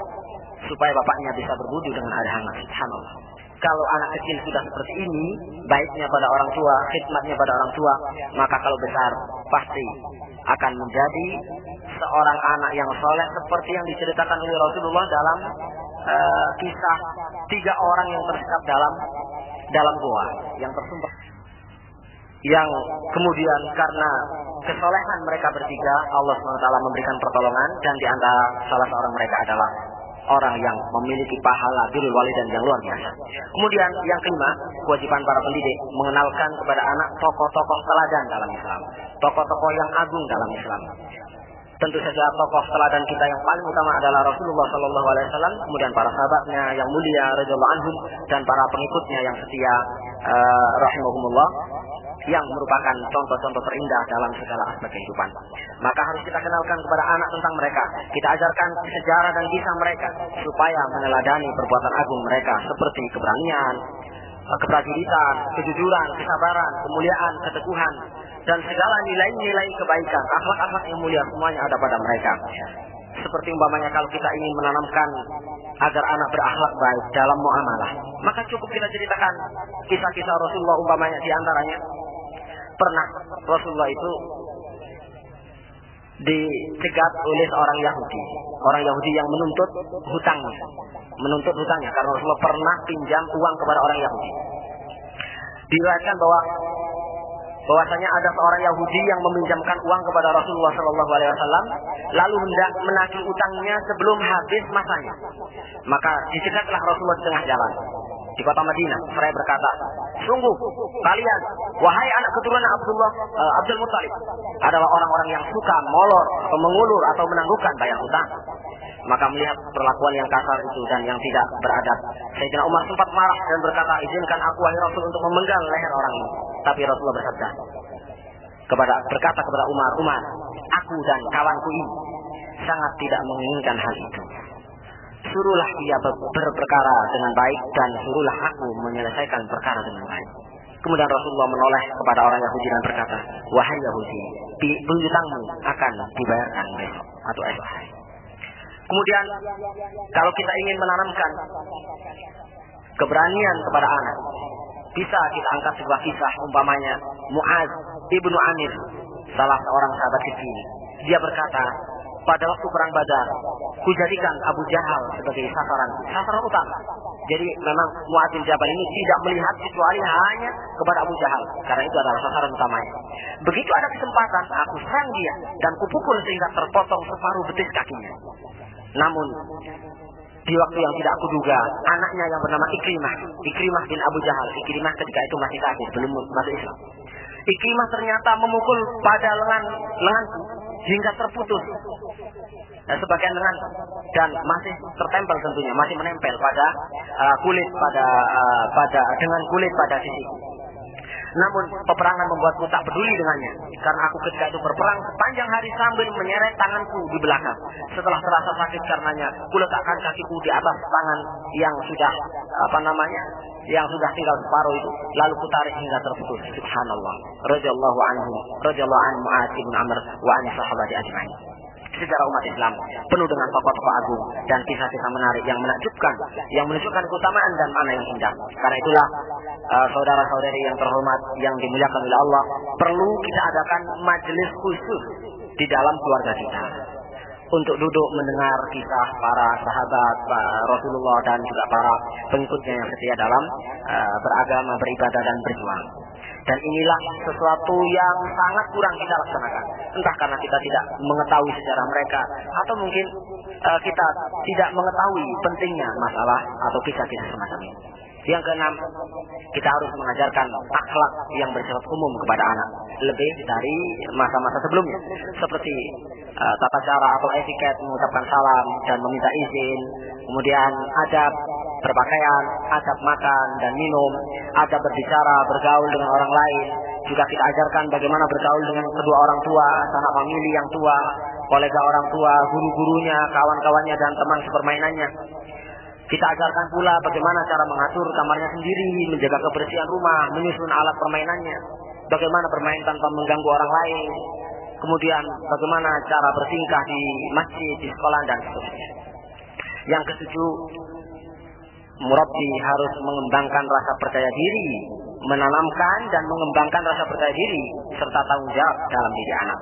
supaya bapaknya bisa berwudu dengan air hangat. Subhanallah. Kalau anak kecil sudah seperti ini, baiknya pada orang tua, khidmatnya pada orang tua, maka kalau besar pasti akan menjadi seorang anak yang soleh seperti yang diceritakan oleh Rasulullah dalam kisah 3 orang yang tersekap dalam goa yang tersumbat, yang kemudian karena kesolehan mereka bertiga Allah SWT memberikan pertolongan, dan di antara salah seorang mereka adalah orang yang memiliki pahala birrul walidain yang luar biasa. Kemudian yang kelima, kewajiban para pendidik mengenalkan kepada anak tokoh-tokoh teladan dalam Islam, tokoh-tokoh yang agung dalam Islam. Tentu saja tokoh teladan kita yang paling utama adalah Rasulullah SAW, kemudian para sahabatnya yang mulia radhiyallahu anhum, dan para pengikutnya yang setia rahimahumullah, yang merupakan contoh-contoh terindah dalam segala aspek kehidupan. Maka harus kita kenalkan kepada anak tentang mereka. Kita ajarkan sejarah dan kisah mereka supaya meneladani perbuatan agung mereka seperti keberanian, keprajuritan, kejujuran, kesabaran, kemuliaan, keteguhan, dan segala nilai-nilai kebaikan, akhlak-akhlak yang mulia semuanya ada pada mereka. Seperti umpamanya kalau kita ingin menanamkan agar anak berakhlak baik dalam muamalah, maka cukup kita ceritakan kisah-kisah Rasulullah. Umpamanya di antaranya pernah Rasulullah itu dicegat oleh seorang Yahudi. Orang Yahudi yang menuntut hutangnya karena Rasulullah pernah pinjam uang kepada orang Yahudi. Diriwayatkan bahwasanya ada seorang Yahudi yang meminjamkan uang kepada Rasulullah SAW, lalu hendak menagih utangnya sebelum habis masanya. Maka dicegatlah Rasulullah di tengah jalan di kota Madinah. Seraya berkata, sungguh kalian, wahai anak keturunan Abdul Muttalib, adalah orang-orang yang suka molor atau mengulur atau menangguhkan bayar hutang. Maka melihat perlakuan yang kasar itu dan yang tidak beradab, Sayyidina Umar sempat marah dan berkata, izinkan aku wahai Rasul untuk memenggal leher orang ini. Tapi Rasulullah bersabda berkata kepada Umar, aku dan kawanku ini sangat tidak menginginkan hal itu. Suruhlah dia berperkara dengan baik, dan suruhlah aku menyelesaikan perkara dengan baik. Kemudian Rasulullah menoleh kepada orang Yahudi dan berkata, wahai Yahudi, piutangmu akan dibayarkan besok atau esok hari. Kemudian kalau kita ingin menanamkan keberanian kepada anak, bisa kita angkat sebuah kisah, umpamanya Mu'adz ibnu Amir, salah seorang sahabat kecil. Dia berkata, pada waktu perang Badar, kujadikan Abu Jahal sebagai sasaran utama. Jadi memang Mu'adz bin Jabal ini tidak melihat kecuali hanya kepada Abu Jahal, karena itu adalah sasaran utamanya. Begitu ada kesempatan, aku serang dia dan kupukul sehingga terpotong separuh betis kakinya. Namun di waktu yang tidak aku duga, anaknya yang bernama Ikrimah bin Abu Jahal. Ikrimah ketika itu masih kafir, belum masuk Islam. Ikrimah ternyata memukul pada lenganku hingga terputus sebagian lengan, dan masih tertempel, tentunya masih menempel pada kulit dengan kulit pada sisiku. Namun peperangan membuatku tak peduli dengannya, karena aku ketika itu berperang sepanjang hari sambil menyeret tanganku di belakang. Setelah terasa sakit karenanya, kuletakkan kakiku di atas tangan yang sudah yang sudah tinggal separuh itu, lalu kutarik hingga terputus. Subhanallah. Radhiyallahu anhu Mu'adz bin Amr wa an sahabati ajma'in. Sejarah umat Islam penuh dengan tokoh-tokoh agung dan kisah-kisah menarik yang menakjubkan, yang menunjukkan keutamaan dan makna yang indah. Karena itulah saudara-saudari yang terhormat yang dimuliakan oleh Allah, perlu kita adakan majelis khusus di dalam keluarga kita untuk duduk mendengar kisah para sahabat Rasulullah dan juga para pengikutnya yang setia dalam beragama, beribadah dan berjuang. Dan inilah sesuatu yang sangat kurang kita laksanakan. Entah karena kita tidak mengetahui sejarah mereka, atau mungkin kita tidak mengetahui pentingnya masalah atau kisah-kisah semacam ini. Yang keenam, kita harus mengajarkan akhlak yang bersifat umum kepada anak lebih dari masa-masa sebelumnya, seperti tata cara atau etiket mengucapkan salam dan meminta izin, kemudian adab berpakaian, adab makan dan minum, adab berbicara, bergaul dengan orang lain. Juga kita ajarkan bagaimana bergaul dengan kedua orang tua, sanak famili yang tua, kolega orang tua, guru-gurunya, kawan-kawannya dan teman sepermainannya. Kita ajarkan pula bagaimana cara mengatur kamarnya sendiri, menjaga kebersihan rumah, menyusun alat permainannya, bagaimana bermain tanpa mengganggu orang lain, kemudian bagaimana cara bertingkah di masjid, di sekolah, dan seterusnya. Yang ketujuh, murabbi harus mengembangkan rasa percaya diri, menanamkan dan mengembangkan rasa percaya diri serta tanggung jawab dalam diri anak.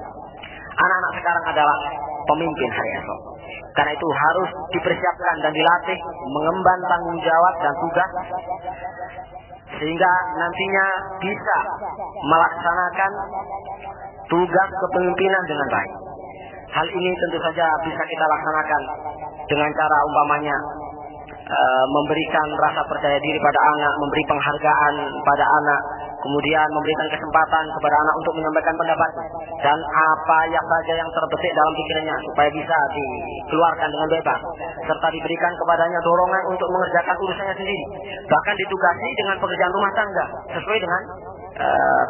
Anak-anak sekarang adalah pemimpin hari esok. Karena itu harus dipersiapkan dan dilatih mengemban tanggung jawab dan tugas sehingga nantinya bisa melaksanakan tugas kepemimpinan dengan baik. Hal ini tentu saja bisa kita laksanakan dengan cara umpamanya memberikan rasa percaya diri pada anak, memberi penghargaan pada anak, kemudian memberikan kesempatan kepada anak untuk menyampaikan pendapat dan apa yang saja yang terbetik dalam pikirannya supaya bisa dikeluarkan dengan bebas, serta diberikan kepadanya dorongan untuk mengerjakan urusannya sendiri, bahkan ditugasi dengan pekerjaan rumah tangga sesuai dengan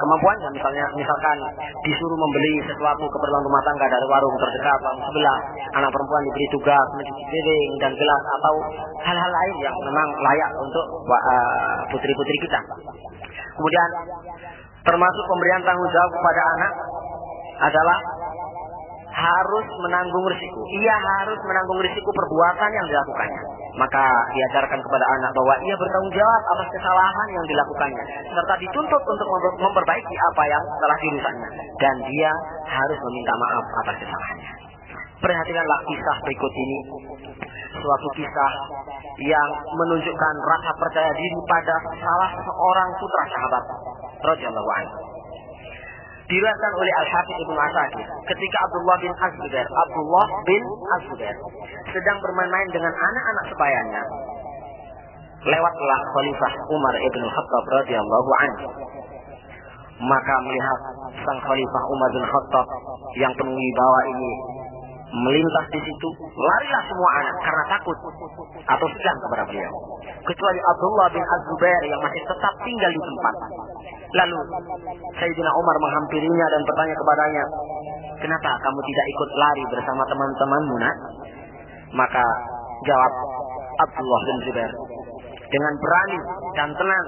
kemampuannya. Misalkan disuruh membeli sesuatu keperluan rumah tangga dari warung terdekat, warung sebelah, anak perempuan diberi tugas mencuci piring dan gelas atau hal-hal lain yang memang layak untuk putri-putri kita. Kemudian termasuk pemberian tanggung jawab kepada anak adalah harus menanggung risiko. Ia harus menanggung risiko perbuatan yang dilakukannya. Maka diajarkan kepada anak bahwa ia bertanggung jawab atas kesalahan yang dilakukannya, serta dituntut untuk memperbaiki apa yang telah dirusaknya, dan dia harus meminta maaf atas kesalahannya. Perhatikanlah kisah berikut ini, suatu kisah yang menunjukkan rasa percaya diri pada salah seorang putra sahabat radhiyallahu anhu. Diriwayatkan oleh Al-Hafidz Ibnu Asakir ketika Abdullah bin Az-Zubair sedang bermain-main dengan anak-anak sebayanya, lewatlah Khalifah Umar ibn Khattab radhiyallahu anhu. Maka melihat sang Khalifah Umar bin Khattab yang penuh wibawa ini melintas di situ, larilah semua anak karena takut atau segan kepada beliau, kecuali Abdullah bin Az-Zubair yang masih tetap tinggal di tempat. Lalu Sayyidina Umar menghampirinya dan bertanya kepadanya, "Kenapa kamu tidak ikut lari bersama teman-temanmu, nak?" Maka jawab Abdullah bin Zubair dengan berani dan tenang,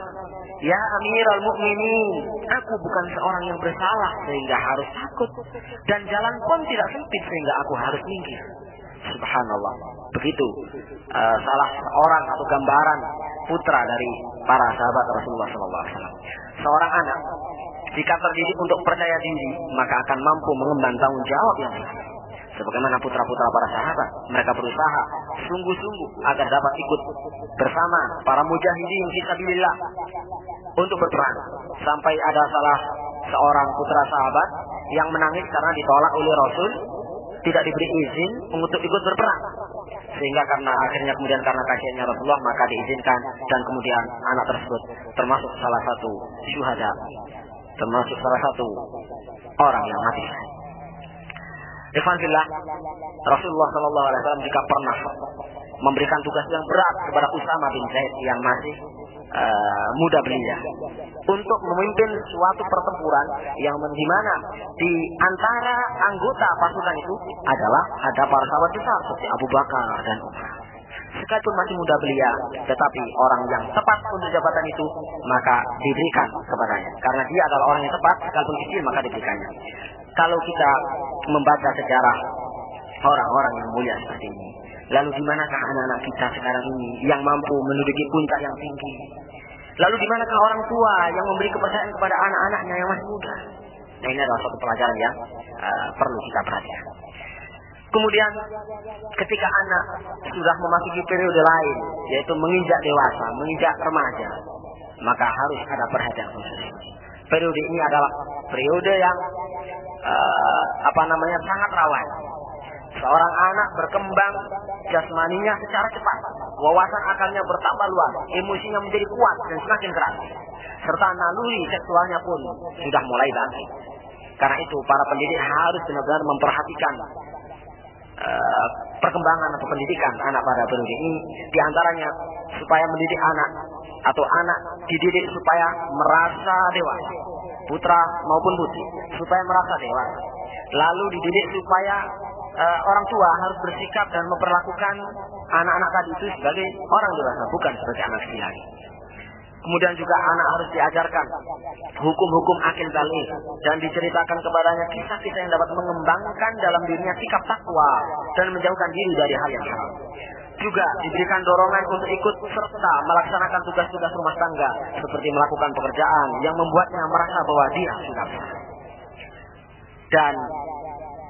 "Ya Amirul Mukminin, aku bukan seorang yang bersalah sehingga harus takut, dan jalan pun tidak sempit sehingga aku harus minggir." Subhanallah. Begitu salah seorang atau gambaran putra dari para sahabat Rasulullah SAW. Seorang anak jika terdidik untuk percaya diri, maka akan mampu mengemban tanggung jawab yang besar. Sebagaimana putra-putra para sahabat, mereka berusaha sungguh-sungguh agar dapat ikut bersama para mujahidin fisabilillah untuk berperang. Sampai ada salah seorang putra sahabat yang menangis karena ditolak oleh Rasul, tidak diberi izin untuk ikut berperang. Sehingga akhirnya kemudian karena kasihannya Rasulullah, maka diizinkan, dan kemudian anak tersebut termasuk salah satu syuhada, termasuk salah satu orang yang mati. Ikhwanillah, Rasulullah SAW jika pernah memberikan tugas yang berat kepada Usama bin Zaid yang masih muda belia untuk memimpin suatu pertempuran yang dimana di antara anggota pasukan itu adalah ada para sahabat besar seperti Abu Bakar dan Umar. Sekalipun masih muda belia, tetapi orang yang tepat untuk jabatan itu maka diberikan kepadanya, karena dia adalah orang yang tepat, sekalipun kecil maka diberikannya. Kalau kita membaca sejarah orang-orang yang mulia seperti ini, lalu di manakah anak-anak kita sekarang ini yang mampu menduduki puncak yang tinggi? Lalu di manakah orang tua yang memberi kepercayaan kepada anak-anaknya yang masih muda? Nah, ini adalah suatu pelajaran yang perlu kita perhatikan. Kemudian ketika anak sudah memasuki periode lain, yaitu menginjak dewasa, menginjak remaja, maka harus ada perhatian khusus. Periode ini adalah periode yang sangat rawan. Seorang anak berkembang jasmaninya secara cepat, wawasan akalnya bertambah luas, emosinya menjadi kuat dan semakin keras, serta naluri seksualnya pun sudah mulai bangkit. Karena itu para pendidik harus benar-benar memperhatikan perkembangan atau pendidikan anak pada periode ini, diantaranya supaya mendidik anak atau anak dididik supaya merasa dewasa, putra maupun putri, supaya merasa dewasa. Lalu dididik supaya orang tua harus bersikap dan memperlakukan anak-anak tadi itu sebagai orang dewasa, bukan sebagai anak kecil lagi. Kemudian juga anak harus diajarkan hukum-hukum akil baligh dan diceritakan kepadanya kisah-kisah yang dapat mengembangkan dalam dirinya sikap takwa dan menjauhkan diri dari hal yang haram. Juga diberikan dorongan untuk ikut serta melaksanakan tugas-tugas rumah tangga seperti melakukan pekerjaan yang membuatnya merasa bahwa dia sudah besar. Dan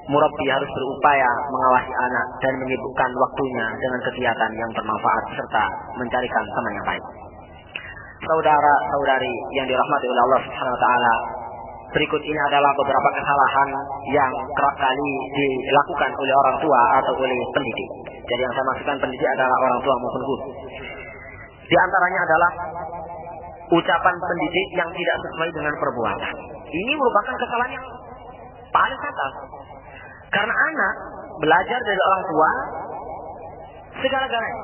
murabbi harus berupaya mengawasi anak dan menyibukkan waktunya dengan kegiatan yang bermanfaat serta mencarikan teman yang baik. Saudara-saudari yang dirahmati oleh Allah Subhanahu wa taala, berikut ini adalah beberapa kesalahan yang kerap kali dilakukan oleh orang tua atau oleh pendidik. Jadi yang saya maksudkan pendidik adalah orang tua maupun guru. Di antaranya adalah ucapan pendidik yang tidak sesuai dengan perbuatan. Ini merupakan kesalahan yang paling fatal. Karena anak belajar dari orang tua segala-galanya.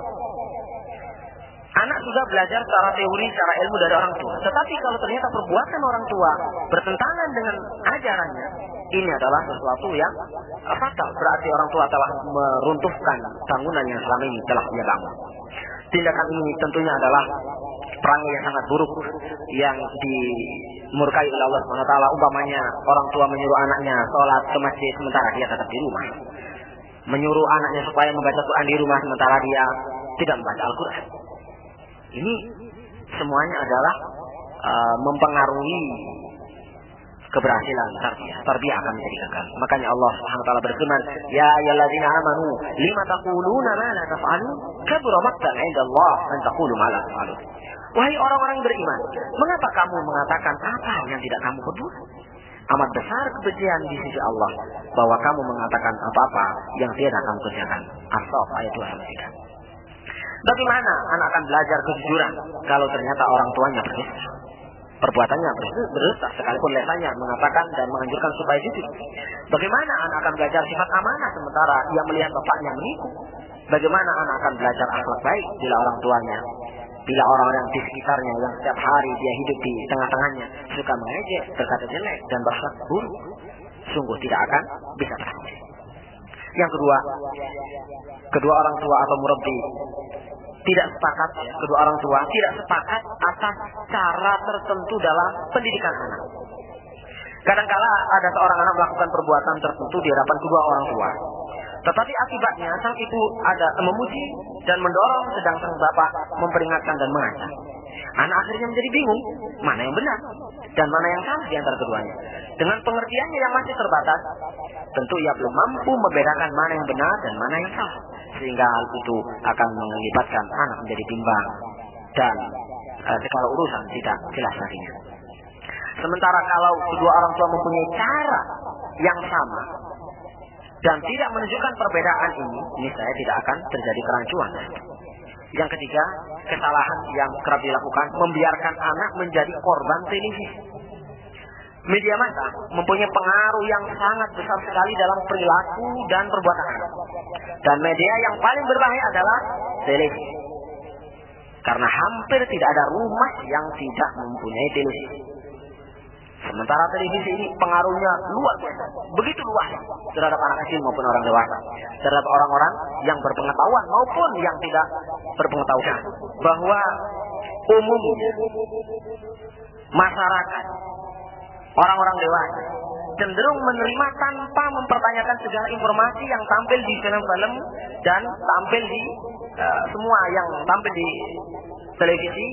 Anak juga belajar secara teori, secara ilmu dari orang tua. Tetapi kalau ternyata perbuatan orang tua bertentangan dengan ajarannya, ini adalah sesuatu yang fatal. Berarti orang tua telah meruntuhkan bangunan yang selama ini telah dia bangun. Tindakan ini tentunya adalah perangai yang sangat buruk yang dimurkai oleh Allah SWT. Umpamanya orang tua menyuruh anaknya sholat ke masjid sementara dia tetap di rumah. Menyuruh anaknya supaya membaca Quran di rumah sementara dia tidak membaca Al-Quran. Ini semuanya adalah mempengaruhi keberhasilan tarbiyah. Tarbiyah akan menjadi gagal. Makanya Allah Subhanahu wa taala berfirman, "Ya ayyuhalladzina amanu, lima taquluna ma la taf'alun? Kabura maqtan 'inda Allah an taqulu ma la taf'alun." Wahai orang-orang beriman, mengapa kamu mengatakan apa yang tidak kamu perbuat? Amat besar kebencian di sisi Allah bahwa kamu mengatakan apa-apa yang tidak kamu kerjakan. As-Saff ayat 2-3. Bagaimana anak akan belajar kejujuran kalau ternyata orang tuanya berdusta? Perbuatannya berdusta sekalipun lesannya mengatakan dan menganjurkan supaya jujur. Bagaimana anak akan belajar sifat amanah sementara ia melihat bapaknya menipu? Bagaimana anak akan belajar akhlak baik bila orang tuanya, bila orang-orang di sekitarnya yang setiap hari dia hidup di tengah-tengahnya suka mengejek, berkata jelek dan berakhlak buruk? Sungguh tidak akan bisa berhasil. Yang kedua orang tua atau murabbi tidak sepakat, kedua orang tua tidak sepakat atas cara tertentu dalam pendidikan anak. Kadangkala ada seorang anak melakukan perbuatan tertentu di hadapan kedua orang tua. Tetapi akibatnya sang ibu ada memuji dan mendorong sedang sang bapak memperingatkan dan mengancam. Anak akhirnya menjadi bingung mana yang benar dan mana yang salah di antara keduanya. Dengan pengertiannya yang masih terbatas, tentu ia belum mampu membedakan mana yang benar dan mana yang salah. Sehingga hal itu akan mengakibatkan anak menjadi bimbang dan segala urusan tidak jelas larinya. Sementara kalau kedua orang tua mempunyai cara yang sama dan tidak menunjukkan perbedaan ini saya tidak akan terjadi kerancuan. Yang ketiga, kesalahan yang kerap dilakukan membiarkan anak menjadi korban televisi. Media massa mempunyai pengaruh yang sangat besar sekali dalam perilaku dan perbuatan anak. Dan media yang paling berbahaya adalah televisi. Karena hampir tidak ada rumah yang tidak mempunyai televisi. Sementara televisi ini pengaruhnya luar biasa, begitu luas terhadap anak kecil maupun orang dewasa, terhadap orang-orang yang berpengetahuan maupun yang tidak berpengetahuan. Bahwa umumnya masyarakat, orang-orang dewasa cenderung menerima tanpa mempertanyakan segala informasi yang tampil di film-film dan tampil di semua yang tampil di televisi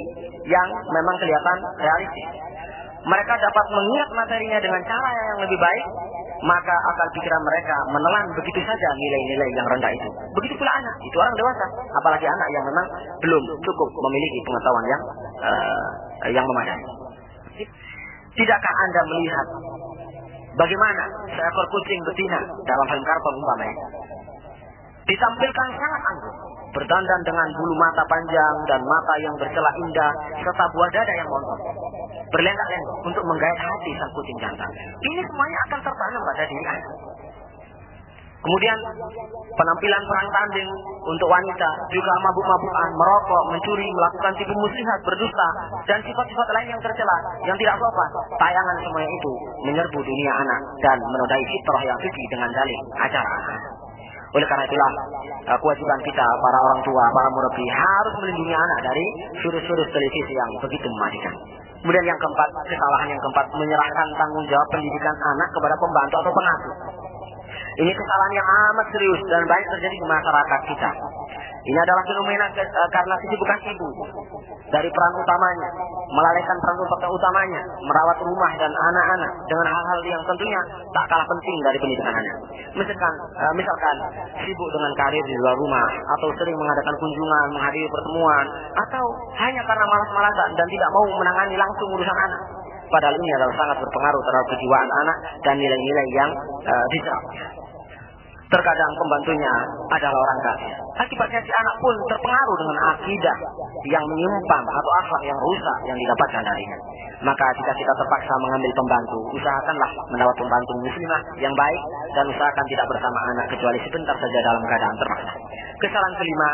yang memang kelihatan realistis. Mereka dapat mengingat materinya dengan cara yang lebih baik, maka akal pikiran mereka menelan begitu saja nilai-nilai yang rendah itu. Begitu pula anak, itu orang dewasa, apalagi anak yang memang belum cukup memiliki pengetahuan yang memadai. Tidakkah Anda melihat bagaimana seekor kucing betina dalam film kartun umpamanya ditampilkan sangat anggun, berdandan dengan bulu mata panjang dan mata yang bercelah indah serta buah dada yang montok, berlenggak-lenggok untuk menggait hati sang kucing jantan. Ini semuanya akan tertanam pada diri anak. Kemudian penampilan perang tanding untuk wanita, juga mabuk-mabukan, merokok, mencuri, melakukan tipu muslihat, berdusta, dan sifat-sifat lain yang tercela, yang tidak sopan. Tayangan semuanya itu menyerbu dunia anak dan menodai fitrah yang suci dengan dalih acara anak. Oleh karena itulah kewajiban kita para orang tua, para murabbi harus melindungi anak dari sudut-sudut televisi yang begitu mematikan. Kemudian yang keempat, kesalahan yang keempat, menyerahkan tanggung jawab pendidikan anak kepada pembantu atau pengasuh. Ini kesalahan yang amat serius dan banyak terjadi di masyarakat kita. Ini adalah fenomena karena kesibukan ibu dari peran utamanya, melalaikan peran utamanya, merawat rumah dan anak-anak dengan hal-hal yang tentunya tak kalah penting dari pendidikan anak. Misalkan sibuk dengan karir di luar rumah, atau sering mengadakan kunjungan, menghadiri pertemuan, atau hanya karena malas-malasan dan tidak mau menangani langsung urusan anak. Padahal ini adalah sangat berpengaruh terhadap kejiwaan anak dan nilai-nilai yang diserap. Terkadang pembantunya adalah orang kafir. Akibatnya si anak pun terpengaruh dengan akidah yang menyimpang atau akhlak yang rusak yang didapatkan darinya. Maka jika kita terpaksa mengambil pembantu, usahakanlah mendapat pembantu muslimah yang baik dan usahakan tidak bersama anak kecuali sebentar saja dalam keadaan terpaksa. Kesalahan kelima,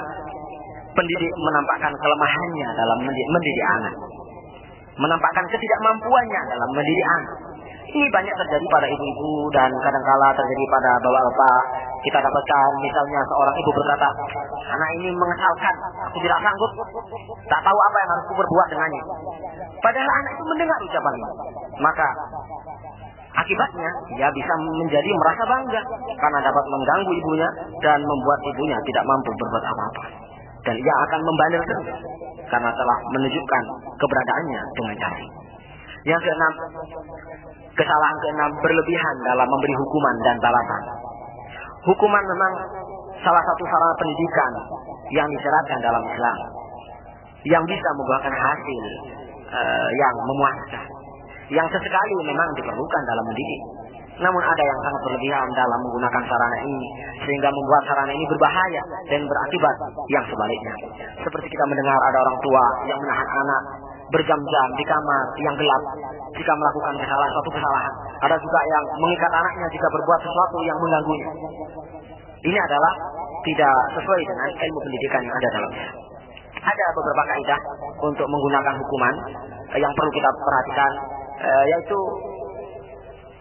pendidik menampakkan kelemahannya dalam mendidik anak. Menampakkan ketidakmampuannya dalam mendidik anak. Ini banyak terjadi pada ibu-ibu dan kadang-kala terjadi pada bapak-bapak. Kita dapatkan misalnya seorang ibu berkata, anak ini mengesalkan, aku tidak sanggup, tak tahu apa yang harus aku berbuat dengannya. Padahal anak itu mendengar ucapan ini. Maka akibatnya dia bisa menjadi merasa bangga karena dapat mengganggu ibunya dan membuat ibunya tidak mampu berbuat apa-apa. Dan ia akan membandel terus karena telah menunjukkan keberadaannya dengan cara. Yang keenam, kesalahan keenam, berlebihan dalam memberi hukuman dan balasan. Hukuman memang salah satu sarana pendidikan yang disyaratkan dalam Islam, yang bisa membuahkan hasil yang memuaskan, yang sesekali memang diperlukan dalam mendidik. Namun ada yang sangat berlebihan dalam menggunakan sarana ini, sehingga membuat sarana ini berbahaya dan berakibat yang sebaliknya. Seperti kita mendengar ada orang tua yang menahan anak berjam-jam di kamar yang gelap jika melakukan suatu kesalahan. Ada juga yang mengikat anaknya jika berbuat sesuatu yang mengganggunya. Ini adalah tidak sesuai dengan ilmu pendidikan yang ada dalam Islam. Ada beberapa kaidah untuk menggunakan hukuman yang perlu kita perhatikan, yaitu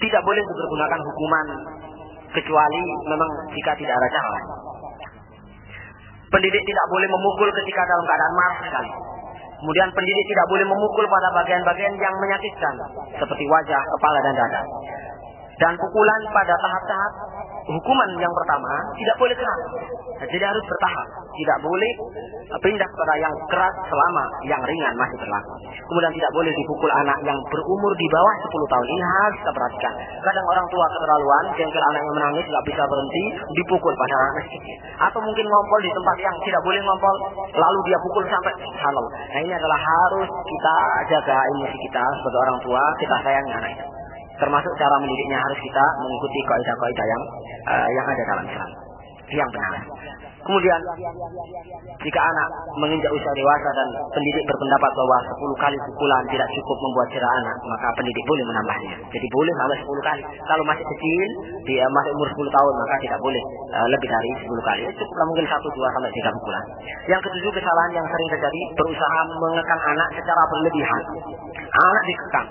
tidak boleh dipergunakan hukuman kecuali memang jika tidak ada cara lain. Pendidik tidak boleh memukul ketika dalam keadaan marah sekali. Kemudian pendidik tidak boleh memukul pada bagian-bagian yang menyakitkan, seperti wajah, kepala, dan dada. Dan pukulan pada tahap-tahap hukuman yang pertama tidak boleh keras. Jadi harus bertahap. Tidak boleh pindah kepada yang keras selama yang ringan masih berlaku. Kemudian tidak boleh dipukul anak yang berumur di bawah 10 tahun. Ini harus kita perhatikan. Kadang orang tua keterlaluan, jengkel anaknya menangis, tidak bisa berhenti, dipukul pada anak kecil. Atau mungkin ngompol di tempat yang tidak boleh ngompol, lalu dia pukul sampai halal. Nah, ini adalah harus kita jaga emosi kita sebagai orang tua, kita sayangi anak itu. Termasuk cara mendidiknya harus kita mengikuti kaidah-kaidah yang ada dalam Islam yang benar. Kemudian jika anak menginjak usia dewasa dan pendidik berpendapat bahwa 10 kali pukulan tidak cukup membuat cerah anak, maka pendidik boleh menambahnya. Jadi boleh sampai 10 kali. Kalau masih kecil, dia masih umur 10 tahun, maka tidak boleh lebih dari 10 kali. Cukuplah mungkin 1, 2, sampai 3 pukulan. Yang ketujuh, kesalahan yang sering terjadi, berusaha mengekang anak secara berlebihan. Anak dikekang,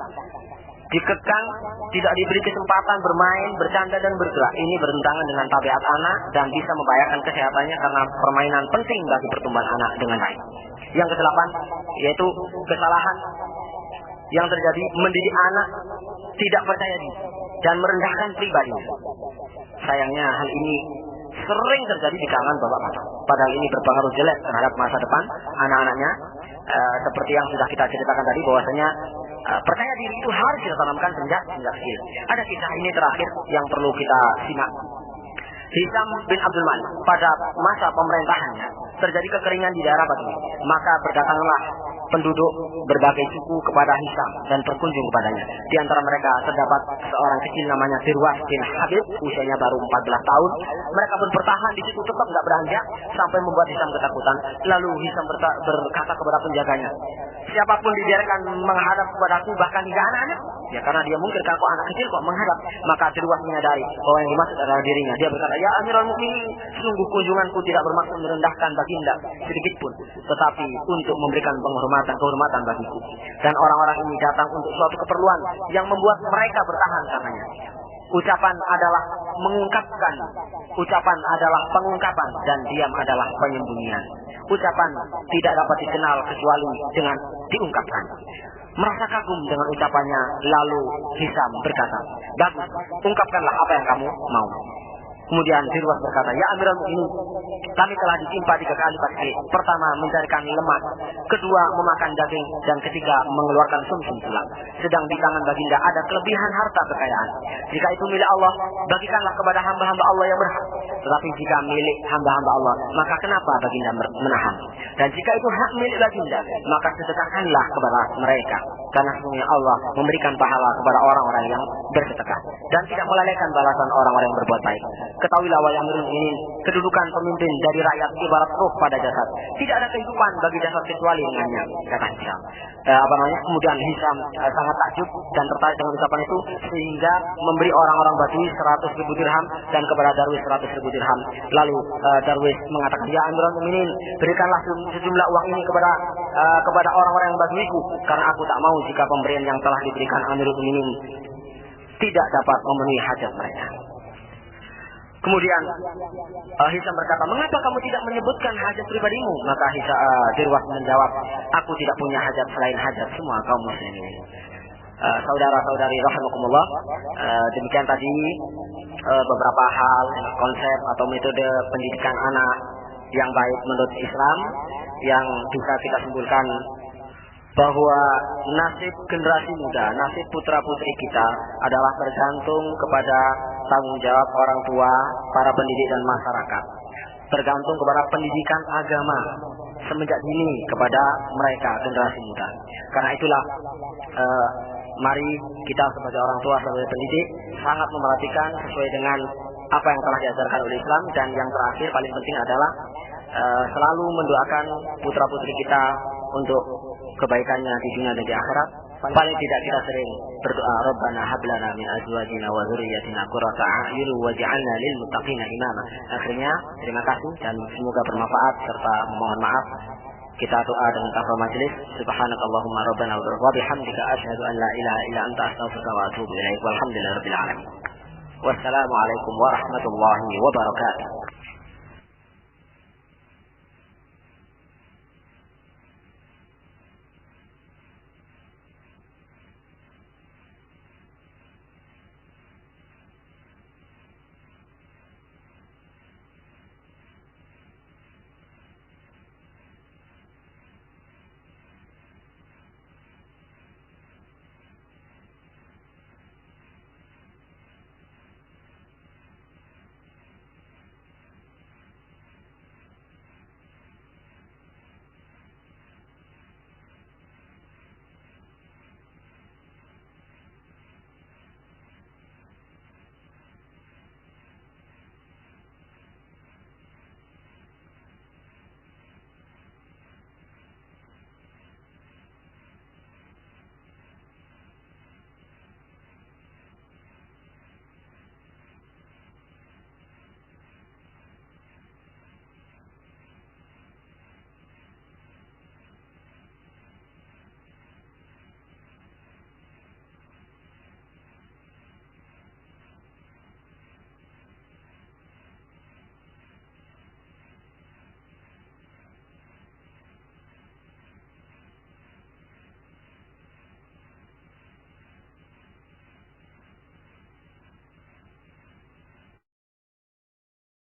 tidak diberi kesempatan bermain, bercanda, dan bergerak. Ini bertentangan dengan tabiat anak dan bisa membahayakan kesehatannya karena permainan penting bagi pertumbuhan anak dengan baik. Yang kedelapan, yaitu kesalahan yang terjadi mendidik anak tidak percaya diri dan merendahkan pribadinya. Sayangnya hal ini sering terjadi di kalangan bapak-bapak. Padahal ini berpengaruh jelek terhadap masa depan anak-anaknya. Seperti yang sudah kita ceritakan tadi, bahwasanya percaya diri itu harus kita tanamkan sejak kecil. Ada kisah ini terakhir yang perlu kita simak. Hisam bin Abdul Malik, pada masa pemerintahannya terjadi kekeringan di daerah Badui. Maka berdatanglah penduduk berbagai suku kepada Hisam dan berkunjung kepadanya. Di antara mereka terdapat seorang kecil namanya Dirwas bin Habib, usianya baru 14 tahun. Mereka pun bertahan di situ, tetap tidak beranjak sampai membuat Hisam ketakutan. Lalu Hisam berkata kepada penjaganya, siapapun dibiarkan menghadap kepadaku, bahkan hingga anak-anak. Ya, karena dia mungkin kok anak kecil kok menghadap. Maka Dirwas menyadari bahwa yang dimaksud adalah dirinya. Dia berkata, ya Amirul Mukminin, sungguh kunjunganku tidak bermaksud merendahkan baginda sedikit pun, tetapi untuk memberikan kehormatan bagiku. Dan orang-orang ini datang untuk suatu keperluan yang membuat mereka bertahan karenanya. Ucapan adalah mengungkapkan, ucapan adalah pengungkapan, dan diam adalah penyembunyian. Ucapan tidak dapat dikenal kecuali dengan diungkapkan. Merasa kagum dengan ucapannya, lalu Hisam berkata, bagus, ungkapkanlah apa yang kamu mau. Kemudian Dirwas berkata, ya Amirul Mukminin, kami telah ditimpa 3 kali pasti. Pertama, mencarikan lemak. Kedua, memakan daging. Dan ketiga, mengeluarkan sumsum tulang. Sedang di tangan baginda ada kelebihan harta kekayaan. Jika itu milik Allah, bagikanlah kepada hamba-hamba Allah yang berhak. Tetapi jika milik hamba-hamba Allah, maka kenapa baginda menahan? Dan jika itu hak milik baginda, maka sedekahkanlah kepada mereka. Karena sesungguhnya Allah memberikan pahala kepada orang-orang yang bersedekah dan tidak melalaikan balasan orang-orang yang berbuat baik. Ketahuilah wahai Amirul Mukminin, kedudukan pemimpin dari rakyat ibarat ruh pada jasad. Tidak ada kehidupan bagi jasad kecuali dengannya, kata Hisam. Kemudian Hisam sangat takjub dan tertarik dengan ucapan itu, sehingga memberi orang-orang Badui 100.000 dirham dan kepada Darwis 100.000 dirham. Lalu Darwis mengatakan, ya Amirul Mukminin, berikanlah sejumlah uang ini kepada orang-orang yang Baduiku, karena aku tak mau jika pemberian yang telah diberikan Amirul Mukminin tidak dapat memenuhi hajat mereka. Kemudian Hisam berkata, mengapa kamu tidak menyebutkan hajat pribadimu? Maka Dirwas menjawab, aku tidak punya hajat selain hajat semua kaum muslimin. Saudara-saudari rahimakumullah, demikian tadi beberapa hal, konsep atau metode pendidikan anak yang baik menurut Islam yang bisa kita simpulkan bahwa nasib generasi muda, nasib putra-putri kita adalah bergantung kepada tanggung jawab orang tua, para pendidik dan masyarakat. Bergantung kepada pendidikan agama semenjak dini kepada mereka, generasi muda. Karena itulah mari kita sebagai orang tua, sebagai pendidik sangat memerhatikan sesuai dengan apa yang telah diajarkan oleh Islam. Dan yang terakhir paling penting adalah selalu mendoakan putra-putri kita untuk kebaikannya di dunia dan di akhirat. Paling tidak kita sering berdoa, Rabbana hab lana min azwajina wa dzurriyyatina qurrata a'yun waj'alna lil muttaqina imama. Akhirnya terima kasih dan semoga bermanfaat serta mohon maaf. Kita doa dengan kafar majelis. Subhanakallahumma rabbana wa bihamdika asyhadu an la ilaha illa anta astaghfiruka wa atubu ilaik. Walhamdulillahirabbil alamin. Wassalamualaikum warahmatullahi wabarakatuh.